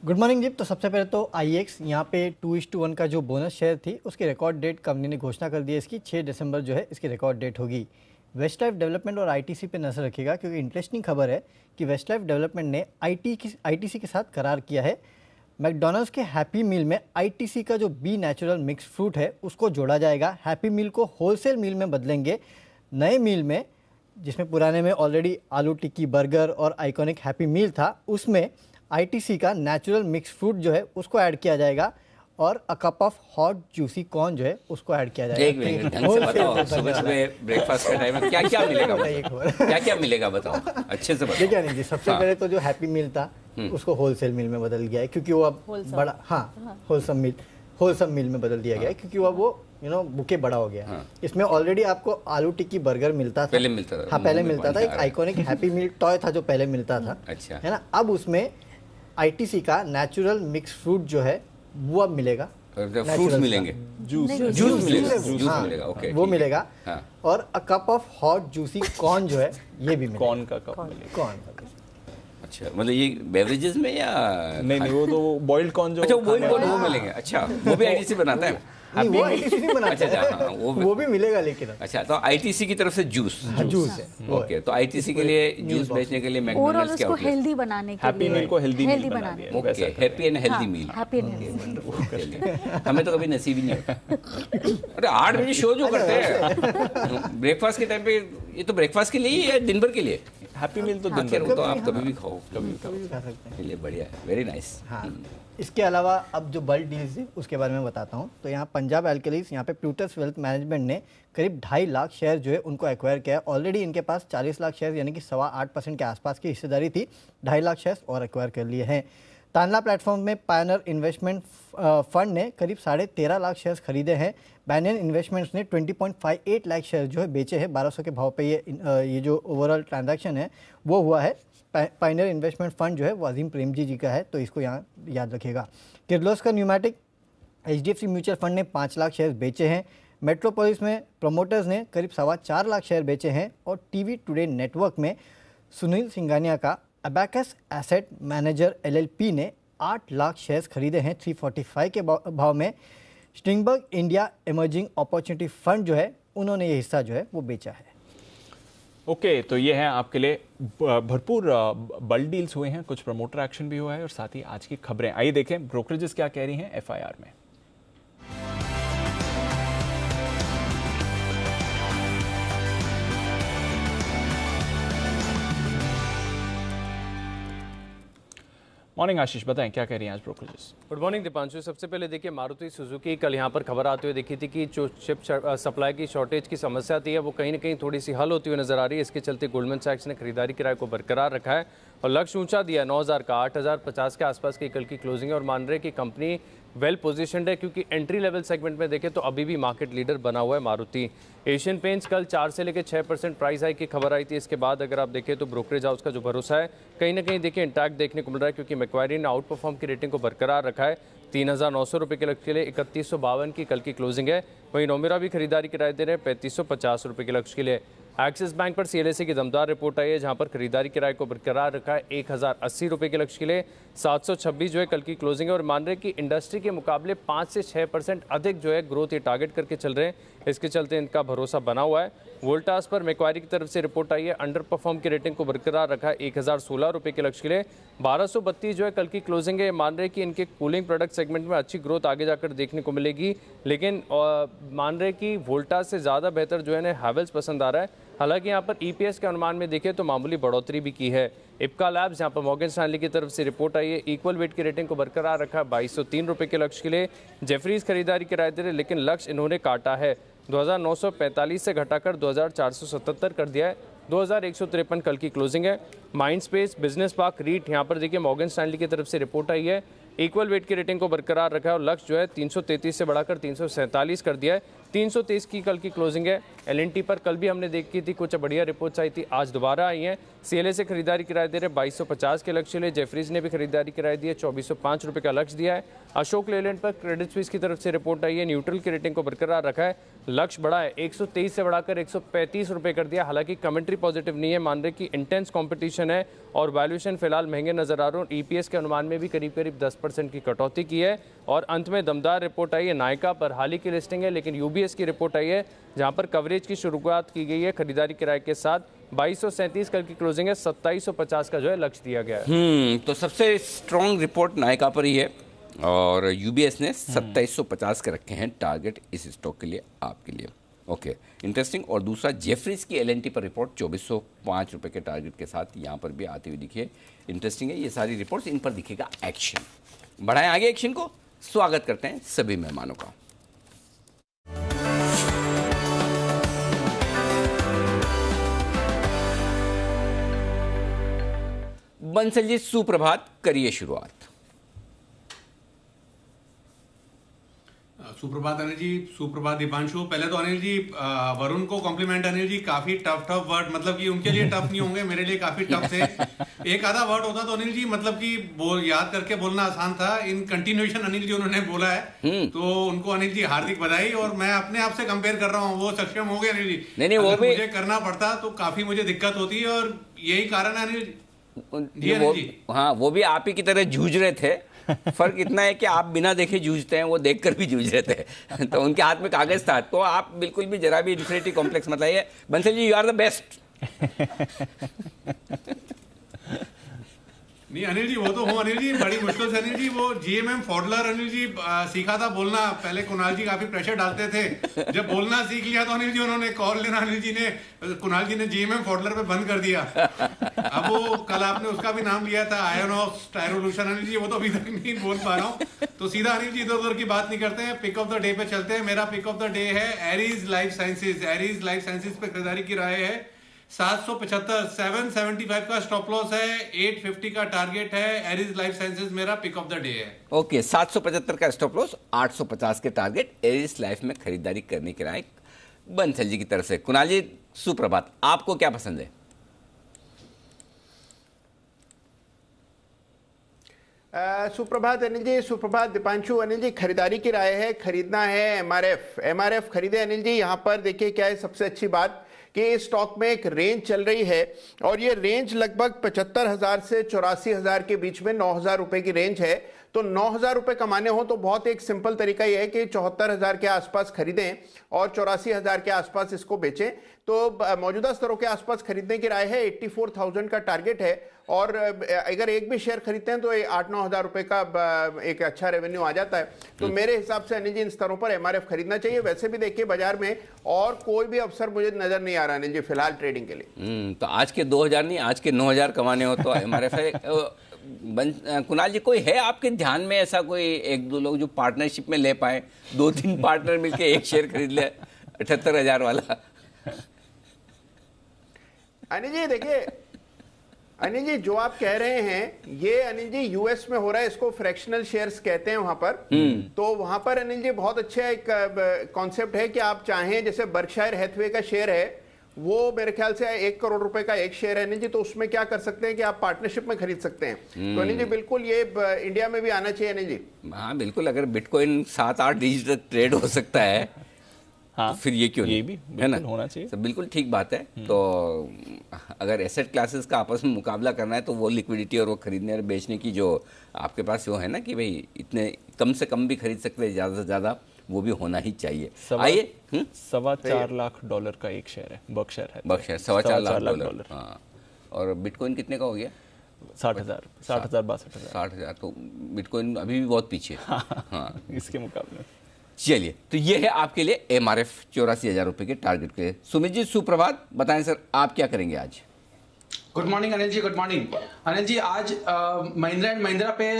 गुड मॉर्निंग जी। तो सबसे पहले तो IEX यहाँ पे 2:1 का जो बोनस शेयर थी उसकी रिकॉर्ड डेट कंपनी ने घोषणा कर दी है। इसकी 6 दिसंबर जो है इसकी रिकॉर्ड डेट होगी। वेस्ट लाइफ डेवलपमेंट और ITC पे नजर रखिएगा, क्योंकि इंटरेस्टिंग खबर है कि वेस्ट लाइफ डेवलपमेंट ने ITC के साथ करार किया है। मैकडॉनल्ड्स के हैप्पी मील में ITC का जो बी नेचुरल मिक्स फ्रूट है उसको जोड़ा जाएगा। हैप्पी मील को होलसेल मील में बदलेंगे। नए मील में, जिसमें पुराने में ऑलरेडी आलू टिक्की बर्गर और आइकॉनिक हैप्पी मील था, उसमें ITC का नेचुरल मिक्स फ्रूट जो है उसको ऐड किया जाएगा और a cup of hot juicy corn जो है उसको ऐड किया जाएगा। एक मिनट ढंग से बताओ, सुबह सुबह ब्रेकफास्ट के टाइम में क्या क्या मिलेगा, क्या क्या मिलेगा बताओ, अच्छे से बताओ। देखिए अनिल जी, सबसे पहले तो जो हैप्पी मील था उसको होलसेल मील में बदल गया है, क्योंकि वो अब बड़ा, हाँ होलसम मील में बदल दिया गया है, क्योंकि वो बुके बड़ा हो गया। इसमें ऑलरेडी आपको आलू टिक्की बर्गर मिलता था, पहले मिलता था। हाँ पहले मिलता था, एक आइकॉनिक हैप्पी मील टॉय था जो पहले मिलता था, अच्छा है ना। अब उसमें आईटीसी का नेचुरल मिक्स फ्रूट जो है वो अब मिलेगा, फ्रूट्स मिलेंगे, जूस हाँ, मिलेगा, ओके वो मिलेगा। हाँ। और a cup of hot juicy corn जो है ये भी मिलेगा, कॉर्न का कप मिलेगा। कॉर्न। अच्छा, मतलब ये बेवरेजेस में या नहीं, वो तो बॉइल्ड कॉर्न जो अच्छा, बॉइल्ड कॉर्न वो मिलेंगे, अच्छा वो भी आईटीसी बनाता है। नहीं, वो आईटीसी नहीं बनाता अच्छा, है, हाँ, वो भी मिलेगा लेकिन। अच्छा, तो आईटीसी की तरफ से जूस जूस है वो ओके, तो आईटीसी के लिए जूस बेचने के लिए ओवरऑल मैकडॉनल्ड्स क्या उसको हेल्दी बनाने के हैप्पी लिए, मील को हेल्दी मील बना बनाने दिया, ओके, वैसा कर happy and healthy meal. Happy and हमें तो कभी नसीब ही नहीं होता। अरे 8 बजे शो जो करते हैं ब्रेकफास्ट के टाइम पे, ये तो ब्रेकफास्ट के लिए या दिन भर के लिए? हैप्पी मील तो दिन खैर भर वो तो आप कभी भी खाओ, कभी भी खा सकते हैं। चलिए बढ़िया है, वेरी नाइस। हाँ, इसके अलावा अब जो बल्क डील्स थी उसके बारे में बताता हूँ। तो यहाँ पंजाब एल्कलीज, यहाँ पे प्लूटस वेल्थ मैनेजमेंट ने करीब 2.5 लाख शेयर जो है उनको एक्वायर किया है। ऑलरेडी इनके पास 40 लाख शेयर यानी कि 8.25% के आसपास की हिस्सेदारी थी, 2.5 लाख शेयर और एक्वायर कर लिए हैं। तानला प्लेटफॉर्म में पायनर इन्वेस्टमेंट फंड ने करीब 13.5 लाख शेयर्स खरीदे हैं। बैनियन इन्वेस्टमेंट्स ने 20.58 लाख शेयर जो है बेचे हैं 1200 के भाव पे। ये जो ओवरऑल ट्रांजैक्शन है वो हुआ है। पायनियर इन्वेस्टमेंट फंड जो है वो अजीम प्रेमजी जी का है, तो इसको यहाँ याद रखिएगा। Kirloskar pneumatic HDFC mutual fund ने 5 लाख शेयर बेचे हैं। मेट्रोपोलिस में प्रमोटर्स ने करीब 4.25 लाख शेयर बेचे हैं। और टीवी टुडे नेटवर्क में सुनील सिंघानिया का अबैकस एसेट मैनेजर LLP ने 8 लाख शेयर्स खरीदे हैं 345 के भाव में। स्ट्रिंगबर्ग इंडिया इमर्जिंग अपॉर्चुनिटी फंड जो है उन्होंने ये हिस्सा जो है वो बेचा है। ओके, तो ये है आपके लिए भरपूर बल्क डील्स हुए हैं, कुछ प्रमोटर एक्शन भी हुआ है और साथ ही आज की खबरें। आइए देखें ब्रोकरेजेस क्या कह रही हैं FIR में। मॉर्निंग आशीष, बताएं क्या कह रही हैं आज ब्रोकरेजेस। Good morning Deepanshu. सबसे पहले देखिए मारुति सुजुकी कल यहाँ पर खबर आते हुए देखी थी कि जो चिप सप्लाई की शॉर्टेज की समस्या थी वो कहीं ना कहीं थोड़ी सी हल होती हुई नजर आ रही है। इसके चलते गोल्डमैन सैक्स ने खरीदारी किराए को बरकरार रखा है और लक्ष्य ऊंचा दिया 9000 का। 8050 के आसपास की कल की क्लोजिंग है और मान रहे कि कंपनी वेल पोजीशनड है, क्योंकि एंट्री लेवल सेगमेंट में देखें तो अभी भी मार्केट लीडर बना हुआ है मारुति। एशियन पेंट्स कल 4 से लेकर 6% प्राइस हाइक की खबर आई थी। इसके बाद अगर आप देखें तो ब्रोकरेज हाउस का जो भरोसा है कहीं ना कहीं देखिए इंटैक्ट देखने को मिल रहा है, क्योंकि मैक्वायरी ने आउट परफॉर्म की रेटिंग को बरकरार रखा है। 3900 रुपये के लक्ष्य के लिए 3152 की कल की क्लोजिंग है। वहीं नोमिरा भी खरीदारी किराए दे रहे हैं 3550 रुपये के लक्ष्य के लिए। एक्सिस बैंक पर CLSA की दमदार रिपोर्ट आई है, जहां पर खरीदारी किराए को बरकरार रखा है 1080 रुपये के लक्ष्य के लिए। 726 जो है कल की क्लोजिंग है और मान रहे कि इंडस्ट्री के मुकाबले 5 से 6% अधिक जो है ग्रोथ ये टारगेट करके चल रहे हैं। इसके चलते इनका भरोसा बना हुआ है। वोल्टास पर मैक्वायरी की तरफ से रिपोर्ट आई है, अंडर परफॉर्म की रेटिंग को बरकरार रखा है 1016 रुपये के लक्ष्य के लिए। 1232 जो है कल की क्लोजिंग है। मान रहे कि इनके कूलिंग प्रोडक्ट सेगमेंट में अच्छी ग्रोथ आगे जाकर देखने को मिलेगी, लेकिन मान रहे कि वोल्टास से ज़्यादा बेहतर जो है ना हैवेल्स पसंद आ रहा है। हालांकि यहाँ पर EPS के अनुमान में देखें तो मामूली बढ़ोतरी भी की है। इप्का लैब्स यहाँ पर मॉर्गन स्टैनली की तरफ से रिपोर्ट आई है, इक्वल वेट की रेटिंग को बरकरार रखा है 2203 रुपये के लक्ष्य के लिए। जेफरीज खरीदारी किराए दे रहे, लेकिन लक्ष्य इन्होंने काटा है 2945 से घटाकर 2477 कर दिया है। 2153 कल की क्लोजिंग है। Mind space business park REET यहाँ पर देखिए मॉर्गन स्टैनली की तरफ से रिपोर्ट आई है, इक्वल वेट की रेटिंग को बरकरार रखा है और लक्ष्य जो है 333 से बढ़ाकर 347 कर दिया है। 323 की कल की क्लोजिंग है। LNT पर कल भी हमने देखी थी, कुछ बढ़िया रिपोर्ट्स आई थी, आज दोबारा आई हैं। CLSA खरीदारी किराए दे रहे 2250 के लक्ष्य लिए। जेफरीज ने भी खरीदारी किराए दी है 2405 रुपये का लक्ष्य दिया है। अशोक लेलैंड पर क्रेडिट स्विस की तरफ से रिपोर्ट आई है, न्यूट्रल की रेटिंग को बरकरार रखा है, लक्ष्य बढ़ा है 123 से बढ़ाकर 135 रुपये कर दिया। हालांकि कमेंट्री पॉजिटिव नहीं है, मान रहे कि इंटेंस कॉम्पिटिशन है और वैल्यूएशन फिलहाल महंगे नजर आ रहे हैं। EPS के अनुमान में भी करीब करीब 10% की कटौती की है। और अंत में दमदार रिपोर्ट आई है नायका पर, हाल ही की लिस्टिंग है, लेकिन UBS की रिपोर्ट आई है जहां पर कवरेज की शुरुआत की गई है खरीदारी किराए के साथ। 2237 कल की क्लोजिंग है, 2750 का जो है लक्ष्य दिया गया है। तो सबसे स्ट्रॉन्ग रिपोर्ट नायका पर ही है और UBS ने 2750 के रखे हैं टारगेट इस स्टॉक के लिए, आपके लिए। Okay, interesting. और दूसरा जेफरीज की LNT पर रिपोर्ट 2405 रुपये के टारगेट के साथ यहाँ पर भी आती हुई दिखी है। इंटरेस्टिंग है ये सारी रिपोर्ट्स, इन पर दिखेगा एक्शन। बढ़ाएं आगे एक्शन को, स्वागत करते हैं सभी मेहमानों का। बंसल जी सुप्रभात, करिए शुरुआत। सुप्रभात अनिल जी, सुप्रभात दीपांशु। पहले तो अनिल जी वरुण को कॉम्प्लीमेंट। अनिल जी काफी टफ वर्ड, मतलब कि उनके लिए टफ नहीं होंगे, मेरे लिए काफी टफ थे। एक आधा वर्ड होता तो अनिल जी मतलब कि याद करके बोलना आसान था। इन कंटिन्यूएशन अनिल जी उन्होंने बोला है, तो उनको अनिल जी हार्दिक बधाई। और मैं अपने आप से कंपेयर कर रहा हूँ, वो सक्षम हो गए अनिल जी। नहीं, वो भी मुझे करना पड़ता तो काफी मुझे दिक्कत होती है, और यही कारण है अनिल जी। हाँ, वो भी आप ही की तरह जूझ रहे थे। फर्क इतना है कि आप बिना देखे जूझते हैं, वो देखकर भी जूझ रहे थे। तो उनके हाथ में कागज था, तो आप बिल्कुल भी जरा भी इन्फिनिटी कॉम्प्लेक्स मत लाइए। Bansal ji, you are the best. नहीं अनिल जी, वो तो हूँ अनिल जी, बड़ी मुश्किल से अनिल जी वो जीएमएम फॉडलर अनिल जी सीखा था बोलना। पहले कुणाल जी काफी प्रेशर डालते थे, जब बोलना सीख लिया तो अनिल जी उन्होंने कॉल लेना अनिल जी ने, कुणाल जी ने जीएमएम फॉडलर पे बंद कर दिया। अब वो कल आपने उसका भी नाम लिया था, आयन ऑफ स्टायरोल्यूशन अनिल जी, वो तो अभी तक नहीं बोल पा रहा हूँ। तो सीधा अनिल जी इधर उधर की बात नहीं करते हैं, पिक ऑफ द डे पे चलते हैं। मेरा पिक ऑफ द डे है Aries life sciences. Aries life sciences पे खरीदारी की राय है 775, 775 का स्टॉप लॉस है, 850 का टारगेट है। एरीज लाइफ साइंसेज मेरा पिक ऑफ द डे है। ओके, 775 का स्टॉप लॉस, 850 के टारगेट, एरीज लाइफ में खरीदारी करने की राय बंसल जी की तरफ से। कुणाल जी सुप्रभात, आपको क्या पसंद है? सुप्रभात अनिल जी, सुप्रभात दीपांशु। अनिल जी खरीदारी की राय है, खरीदना है एमआरएफ खरीदे अनिल जी। यहाँ पर देखिए क्या है सबसे अच्छी बात कि इस स्टॉक में एक रेंज चल रही है, और ये रेंज लगभग 75,000 से 84,000 के बीच में 9,000 रुपए की रेंज है। तो 9,000 रुपए कमाने हो तो बहुत एक सिंपल तरीका ये है कि 74,000 के आसपास खरीदें और 84,000 के आसपास इसको बेचें। तो मौजूदा स्तरों के आसपास खरीदने की राय है। 84,000 का टारगेट है, और अगर एक भी शेयर खरीदते हैं तो 8-9 हज़ार रुपए का एक अच्छा रेवेन्यू आ जाता है। तो मेरे हिसाब से अनिल जी इन स्तरों पर एमआरएफ खरीदना चाहिए। वैसे भी देखिए बाजार में और कोई भी अवसर मुझे नजर नहीं आ रहा अनिल जी फिलहाल ट्रेडिंग के लिए। तो आज के 2,000 नहीं, आज के 9,000 कमाने हो तो एमआरएफ है। कुणाल जी, कोई है आपके ध्यान में ऐसा कोई एक दो लोग जो पार्टनरशिप में ले पाए, 2-3 पार्टनर मिलके एक शेयर खरीद ले 78,000 वाला? अनिल जी देखिए, अनिल जी जो आप कह रहे हैं ये अनिल जी यूएस में हो रहा है, इसको फ्रैक्शनल शेयर्स कहते हैं वहां पर। तो वहां पर अनिल जी बहुत अच्छा एक कॉन्सेप्ट है कि आप चाहें, जैसे बर्कशायर हैथवे का शेयर है, वो मेरे ख्याल से 1 करोड़ रुपए का एक शेयर है अनिल जी। तो उसमें क्या कर सकते हैं कि आप पार्टनरशिप में खरीद सकते हैं। तो अनिल जी बिल्कुल ये इंडिया में भी आना चाहिए अनिल जी। हाँ बिल्कुल, अगर बिटकॉइन 7-8 डिजिट तक ट्रेड हो सकता है, हाँ, तो फिर ये क्यों नहीं, ये भी है ना, होना चाहिए। तो बिल्कुल ठीक बात है। तो अगर एसेट क्लासेस का आपस में मुकाबला करना है तो वो लिक्विडिटी और वो खरीदने और बेचने की जो आपके पास वो है ना कि भाई इतने कम से कम भी खरीद सकते हैं, ज़्यादा से ज़्यादा वो भी होना ही चाहिए। आइए, $4.25 का एक शेयर है बर्कशायर है, बर्कशायर $4.25। हाँ, और बिटकॉइन कितने का हो गया? 60,000, 62,000। 60,000। तो बिटकॉइन अभी भी बहुत पीछे। हाँ इसके मुकाबले। चलिए, तो ये है आपके लिए एमआरएफ 84,000 रुपए के टारगेट के। सुमित जी सुप्रभात, बताएं सर आप क्या करेंगे आज? Good morning Anil ji, good morning Anil जी। आज महिंद्रा एंड महिंद्रा पे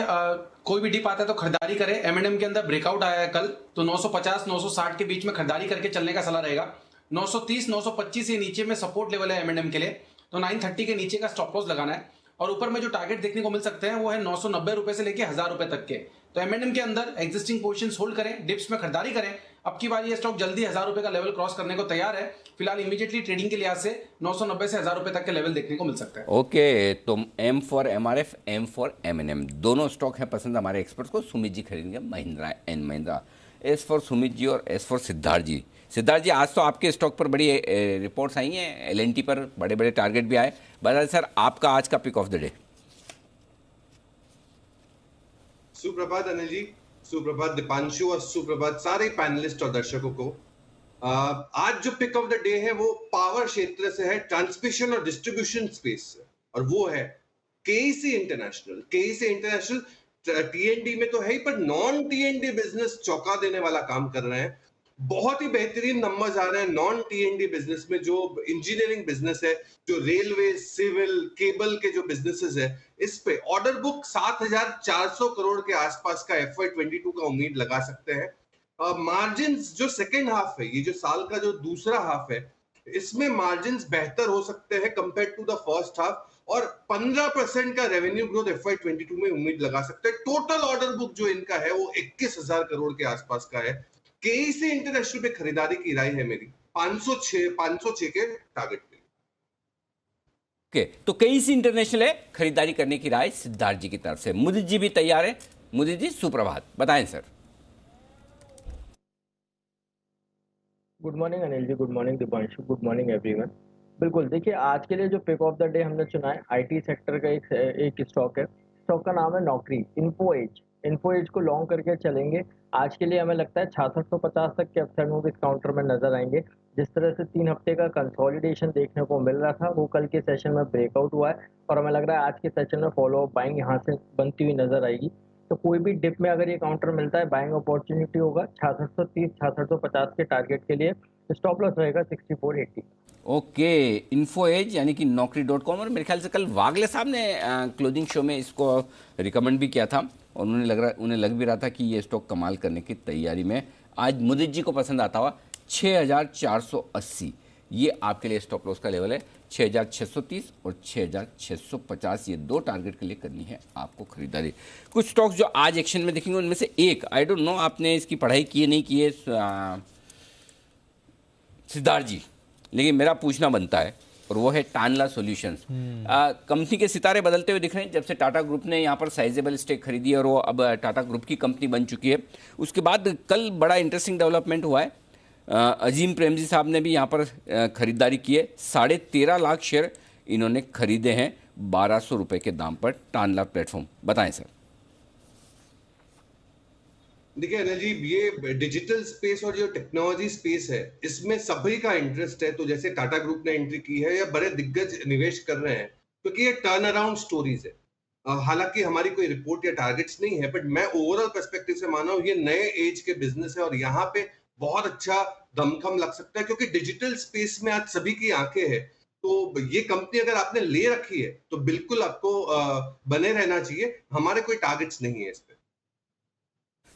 कोई भी डिप आता है तो खरीदारी करें। एम&एम के अंदर ब्रेकआउट आया है कल, तो 950-960 के बीच में खरीदारी करके चलने का सलाह रहेगा। 930-925 से नीचे में सपोर्ट लेवल है एम&एम के लिए, तो 930 के नीचे का स्टॉप लॉस लगाना है। और ऊपर में जो टारगेट देखने को मिल सकते हैं वो है 990 रुपए से लेके 1,000 रुपए तक के। तो एम&एम के अंदर एग्जिस्टिंग पोजीशंस होल्ड करें, डिप्स में खरीदारी करें। अब की बार ये स्टॉक जल्दी 1,000 रुपए का लेवल क्रॉस करने को तैयार है। फिलहाल इमीडिएटली ट्रेडिंग के लिहाज से 990 से 1,000 रुपए तक के लेवल देखने को मिल सकता है। ओके, तो M for MRF, M for एम&एम, दोनों स्टॉक है पसंद हमारे एक्सपर्ट्स को। सुमित जी खरीदेंगे Mahindra and Mahindra. S for Sumit ji और एस फॉर सिद्धार्थ जी। सिद्धार्थ जी, आज तो आपके स्टॉक पर बड़ी रिपोर्ट्स आई हैं, एल&टी पर बड़े बड़े टारगेट भी आए। बताइए सर, आपका आज का पिक ऑफ द डे। सुप्रभात अनिल जी, सुप्रभात दीपांशु और सुप्रभात सारे पैनलिस्ट और दर्शकों को। आज जो पिक ऑफ द डे है वो पावर क्षेत्र से है, ट्रांसमिशन और डिस्ट्रीब्यूशन स्पेस से, और वो है केईसी इंटरनेशनल। केईसी इंटरनेशनल टीएनडी में तो है ही, पर नॉन टीएनडी बिजनेस चौंका देने वाला काम कर रहे हैं। बहुत ही बेहतरीन नंबर्स आ रहे हैं नॉन टीएनडी बिजनेस में, जो इंजीनियरिंग बिजनेस है, जो रेलवे, सिविल, केबल के जो बिजनेसेस है, इस पे ऑर्डर बुक 7,400 करोड़ के आसपास का FY22 का उम्मीद लगा सकते हैं। मार्जिन्स जो सेकेंड हाफ है, ये जो साल का जो दूसरा हाफ है, इसमें मार्जिन्स बेहतर हो सकते हैं compare to the first half, और 15% का रेवेन्यू ग्रोथ FY22 में उम्मीद लगा सकते हैं। टोटल ऑर्डर बुक जो इनका है वो 21,000 करोड़ के आसपास का है। केईसी इंटरनेशनल पे खरीदारी की राय है मेरी 506 के टारगेट पे। ओके, तो केईसी इंटरनेशनल है खरीदारी करने की राय सिद्धार्थ जी की तरफ से। मुदित जी भी तैयार है। मुदित जी सुप्रभात, बताएं sir. Good morning Anil ji, good morning Dipanshu, good morning everyone. बिल्कुल, देखिए आज के लिए जो पिक ऑफ द डे हमने चुना है, आईटी सेक्टर का एक स्टॉक है। स्टॉक का नाम है नौकरी, इन्फो एज को लॉन्ग करके चलेंगे। आज के लिए हमें लगता है 6650 तक के अपसाइड मूव इस काउंटर में नजर आएंगे। जिस तरह से 3 हफ्ते का कंसोलिडेशन देखने को मिल रहा था, वो कल के सेशन में ब्रेकआउट हुआ है और हमें लग रहा है आज के सेशन में फॉलो अप बाइंग यहाँ से बनती हुई नजर आएगी। तो कोई भी डिप में अगर ये काउंटर मिलता है, बाइंग अपॉर्चुनिटी होगा 6630 6650 के टारगेट के लिए। स्टॉप लॉस रहेगा 6480। ओके, इन्फो एज यानी कि नौकरी.com, और मेरे ख्याल से कल वागले साहब ने क्लोजिंग शो में इसको रिकमेंड भी किया था और उन्हें लग भी रहा था कि ये स्टॉक कमाल करने की तैयारी में। आज मुदित जी को पसंद आता हुआ 6480, ये आपके लिए स्टॉप लॉस का लेवल है। 6630 और 6650, ये 2 टारगेट के लिए करनी है आपको खरीदारी। कुछ स्टॉक्स जो आज एक्शन में देखेंगे उनमें से एक, आई डोंट नो आपने इसकी पढ़ाई की है नहीं की है सिद्धार्थ जी, लेकिन मेरा पूछना बनता है, और वो है टानला सॉल्यूशंस। कंपनी के सितारे बदलते हुए दिख रहे हैं जब से टाटा ग्रुप ने यहाँ पर साइजेबल स्टेक खरीदी है और वो अब टाटा ग्रुप की कंपनी बन चुकी है। उसके बाद कल बड़ा इंटरेस्टिंग डेवलपमेंट हुआ है। अजीम प्रेमजी साहब ने भी यहाँ पर खरीदारी की है। 13.5 लाख शेयर इन्होंने खरीदे हैं 1200 रुपये के दाम पर टानला प्लेटफॉर्म। बताएं सर। देखिए अनिल जी, ये डिजिटल स्पेस और जो टेक्नोलॉजी स्पेस है, इसमें सभी का इंटरेस्ट है। तो जैसे टाटा ग्रुप ने एंट्री की है या बड़े दिग्गज निवेश कर रहे हैं, क्योंकि ये टर्न अराउंड स्टोरीज है। हालांकि हमारी कोई रिपोर्ट या टारगेट्स नहीं है, बट मैं ओवरऑल पर्सपेक्टिव से माना हूं ये नए एज के बिजनेस है और यहाँ पे बहुत अच्छा दमखम लग सकता है, क्योंकि डिजिटल स्पेस में आज सभी की आंखें हैं। तो ये कंपनी अगर आपने ले रखी है तो बिल्कुल आपको बने रहना चाहिए। हमारे कोई टारगेट्स नहीं है इस पे।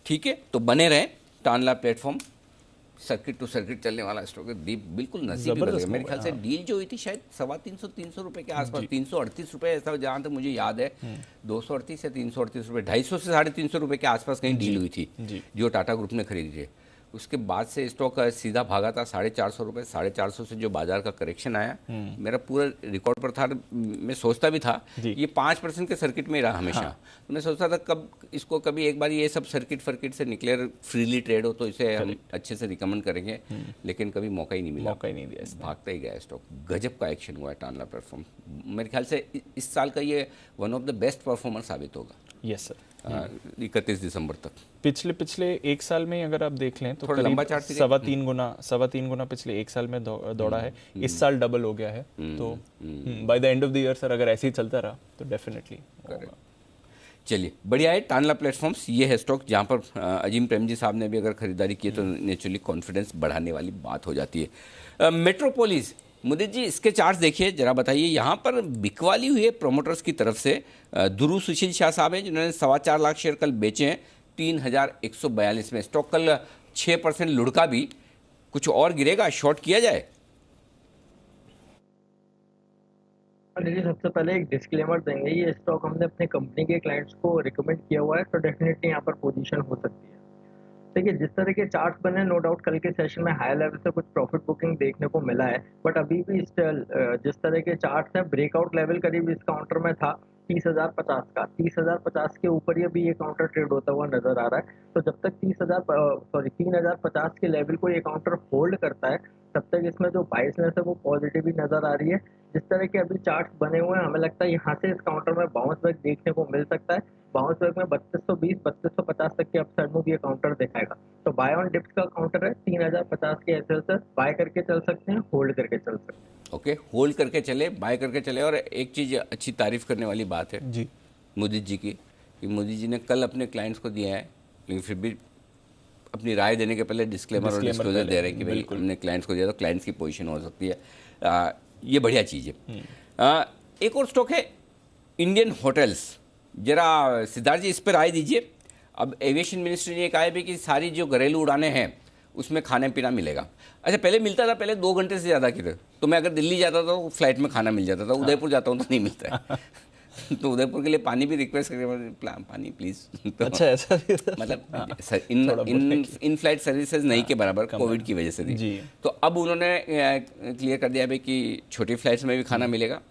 ठीक है, तो बने रहे। टानला प्लेटफॉर्म सर्किट टू सर्किट चलने वाला स्टॉक है। बिल्कुल नसीब ही बदल गया। मेरे ख्याल से डील जो हुई थी शायद 350 रुपए के आसपास, 338 रुपए ऐसा जहां तक मुझे याद है, 238 या 338 रुपए, 250 से 350 रुपए के आसपास कहीं डील हुई थी जो टाटा ग्रुप ने खरीदी थी। उसके बाद से स्टॉक सीधा भागा था 450 रुपये। 450 से जो बाजार का करेक्शन आया, मेरा पूरा रिकॉर्ड पर था। मैं सोचता भी था ये 5% के सर्किट में ही रहा हमेशा। तो मैं सोचता था कब इसको कभी एक बार ये सब सर्किट फर्किट से निकले, फ्रीली ट्रेड हो तो इसे हम अच्छे से रिकमेंड करेंगे, लेकिन कभी मौका ही नहीं मिला, मौका ही नहीं दिया, भागता ही गया स्टॉक। गजब का एक्शन हुआ है टानला प्लेटफॉर्म। मेरे ख्याल से इस साल का ये one of the best performer साबित होगा। Yes sir. 31 दिसंबर तक। पिछले एक साल में अगर आप देख लें तो लंबा चार्ट 3.25 गुना पिछले एक साल में दौड़ा है। इस साल डबल हो गया है। तो by the end of the year sir अगर ऐसे ही चलता रहा तो डेफिनेटली। चलिए, बढ़िया है। टानला प्लेटफॉर्म्स ये है स्टॉक जहाँ पर अजीम प्रेमजी साहब ने भी अगर खरीदारी की तो नेचुरली कॉन्फिडेंस बढ़ाने वाली बात हो जाती है। मेट्रोपोलिस, मुदित जी इसके चार्ट देखिए जरा, बताइए। यहाँ पर बिकवाली हुई है प्रोमोटर्स की तरफ से। दुरू सुशील शाह साहब हैं जिन्होंने 4.25 लाख शेयर कल बेचे हैं 3142 में। स्टॉक कल 6% लुढ़का भी। कुछ और गिरेगा, शॉर्ट किया जाए? सबसे पहले एक डिस्क्लेमर देंगे, ये स्टॉक हमने अपने कंपनी के क्लाइंट्स को रिकमेंड किया हुआ है, तो डेफिनेटली यहाँ पर पोजीशन हो सकती है। देखिए जिस तरह के चार्ट्स बने, नो डाउट कल के सेशन में हाई लेवल से कुछ प्रॉफिट बुकिंग देखने को मिला है, बट अभी भी स्टिल जिस तरह के चार्ट्स हैं, ब्रेकआउट लेवल करीब इस काउंटर में था 30,050 का। 30,050 के ऊपर ये भी ये काउंटर ट्रेड होता हुआ नजर आ रहा है। तो जब तक 3,050 के लेवल को ये काउंटर होल्ड करता है, तब तक इसमें जो बाइसनेस है वो पॉजिटिव ही नजर आ रही है। जिस तरह के अभी चार्ट्स बने हुए हैं, हमें लगता है यहाँ से इस काउंटर में बाउंस बैक देखने को मिल सकता है। बाउंस बैक में 3220 3250 तक के अपसाइड मूव ये काउंटर दिखाएगा। तो बाय ऑन डिप्स का काउंटर है 3050 के एसएल से बाय करके चल सकते हैं, होल्ड करके चल सकते हैं। ओके, होल्ड करके चले, बाय करके चले। और एक चीज़ अच्छी तारीफ करने वाली बात है जी मुदित जी की, कि मुदित जी ने कल अपने क्लाइंट्स को दिया है, लेकिन फिर भी अपनी राय देने के पहले डिस्क्लेमर और Disclaimer डिस्क्लोजर पहले, दे रहे हैं कि भाई हमने क्लाइंट्स को दिया, तो क्लाइंट्स की पोजीशन हो सकती है। ये बढ़िया चीज़ है। एक और स्टॉक है इंडियन होटल्स। जरा सिद्धार्थ जी इस पर राय दीजिए। अब एविएशन मिनिस्ट्री ने कहा है भी कि सारी जो घरेलू उड़ानें हैं उसमें खाना पीना मिलेगा। अच्छा, पहले मिलता था, पहले 2 घंटे से ज़्यादा की तरह, तो मैं अगर दिल्ली जाता था तो फ्लाइट में खाना मिल जाता था, उदयपुर जाता हूँ तो नहीं मिलता है। तो उदयपुर के लिए पानी भी रिक्वेस्ट करके, पानी प्लीज। तो अच्छा, ऐसा भी मतलब इन फ्लाइट सर्विसेज नहीं के बराबर कोविड की वजह से थी जी। तो अब उन्होंने क्लियर कर दिया भाई कि छोटी फ्लाइट्स में भी खाना मिलेगा,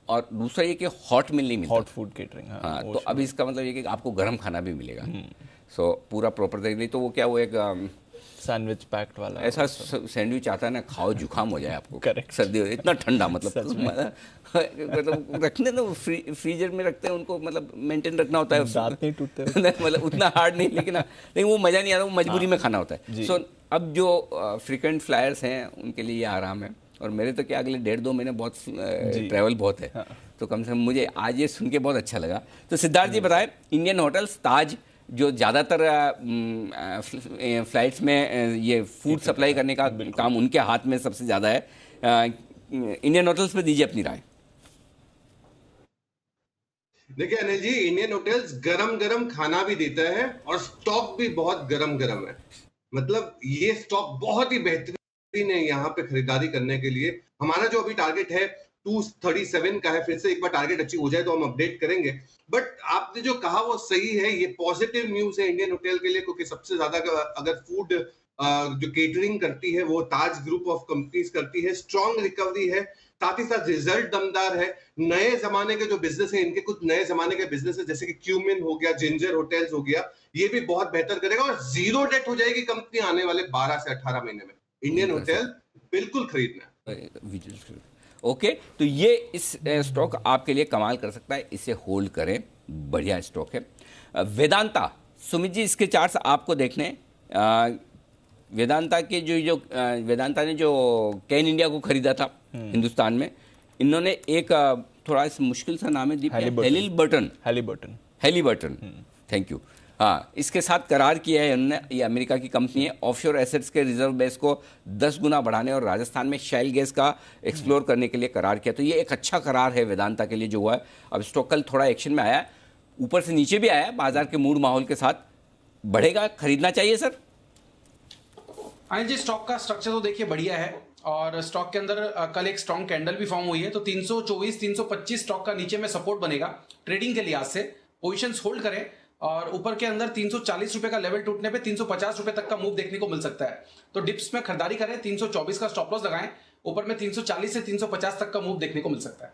और दूसरा ये कि हॉट मील नहीं मिलता, हॉट फूड केटरिंग। हाँ, तो अब इसका मतलब ये कि आपको गर्म खाना भी मिलेगा। सो पूरा प्रॉपर तरीके नहीं तो वो क्या, वो एक सैंडविच पैक्ड वाला ऐसा सैंडविच आता है ना, खाओ जुकाम हो जाए आपको। Correct. सर्दी हो, इतना ठंडा मतलब रखने तो फ्रीजर में रखते हैं उनको, मतलब मेंटेन रखना होता है, दांत नहीं टूटते। मतलब उतना हार्ड नहीं, लेकिन वो मज़ा नहीं आता, वो मजबूरी में खाना होता है। सो अब जो फ्रीक्वेंट फ्लायर्स हैं उनके लिए ये आराम है, और मेरे तो क्या अगले 1.5-2 महीने बहुत ट्रैवल बहुत है। तो कम से कम मुझे आज ये सुन के बहुत अच्छा लगा। तो सिद्धार्थ जी बताएं, इंडियन होटल्स ताज जो ज़्यादातर फ्लाइट्स में ये फूड सप्लाई करने का काम उनके हाथ में सबसे ज़्यादा है, इंडियन होटल्स पे दीजिए अपनी राय। देखिए अनिल जी, इंडियन होटल्स गरम गरम खाना भी देता है और स्टॉक भी बहुत गरम गरम है। मतलब ये स्टॉक बहुत ही बेहतरीन है यहाँ पे खरीदारी करने के लिए। हमारा जो अभी टारगेट है 237 का है, फिर से एक बार टारगेट अचीव हो जाए तो हम अपडेट करेंगे। बट आपने जो कहा वो सही है, ये पॉजिटिव न्यूज है इंडियन होटल के लिए, क्योंकि सबसे ज्यादा अगर फूड जो केटरिंग करती है वो ताज ग्रुप ऑफ कंपनीज करती है। स्ट्रॉन्ग रिकवरी है, साथ ही साथ रिजल्ट दमदार है। नए जमाने के जो बिजनेस है, इनके कुछ नए जमाने के बिजनेस है, जैसे कि क्यूमिन हो गया, जिंजर होटल्स हो गया, ये भी बहुत बेहतर करेगा और जीरो डेट हो जाएगी कंपनी आने वाले 12 से 18 महीने में। इंडियन होटल बिल्कुल खरीदना। ओके, तो ये इस स्टॉक आपके लिए कमाल कर सकता है, इसे होल्ड करें, बढ़िया स्टॉक है। वेदांता, सुमित जी इसके चार्ट्स आपको देखने। वेदांता के जो वेदांता ने जो कैन इंडिया को खरीदा था हिंदुस्तान में, इन्होंने एक थोड़ा मुश्किल सा नाम है, हैलीबर्टन, थैंक यू। हाँ, इसके साथ करार किया है उन्होंने, ये अमेरिका की कंपनी है, ऑफशोर एसेट्स के रिजर्व बेस को 10 गुना बढ़ाने और राजस्थान में शैल गैस का एक्सप्लोर करने के लिए करार किया। तो ये एक अच्छा करार है वेदांता के लिए जो हुआ है। अब स्टॉक कल थोड़ा एक्शन में आया है, ऊपर से नीचे भी आया है, बाजार के मूड माहौल के साथ बढ़ेगा, खरीदना चाहिए सर। अनिल जी, स्टॉक का स्ट्रक्चर तो देखिए बढ़िया है, और स्टॉक के अंदर कल एक स्ट्रॉन्ग कैंडल भी फॉर्म हुई है, तो 324-325 स्टॉक का नीचे में सपोर्ट बनेगा ट्रेडिंग के लिहाज से। पोजीशंस होल्ड करें, और ऊपर के अंदर 340 रुपए का लेवल टूटने पे 350 रुपए तक का मूव देखने को मिल सकता है। तो डिप्स में खरीदारी करें, 324 का स्टॉप लॉस लगाएं, ऊपर में 340 से 350 तक का मूव देखने को मिल सकता है।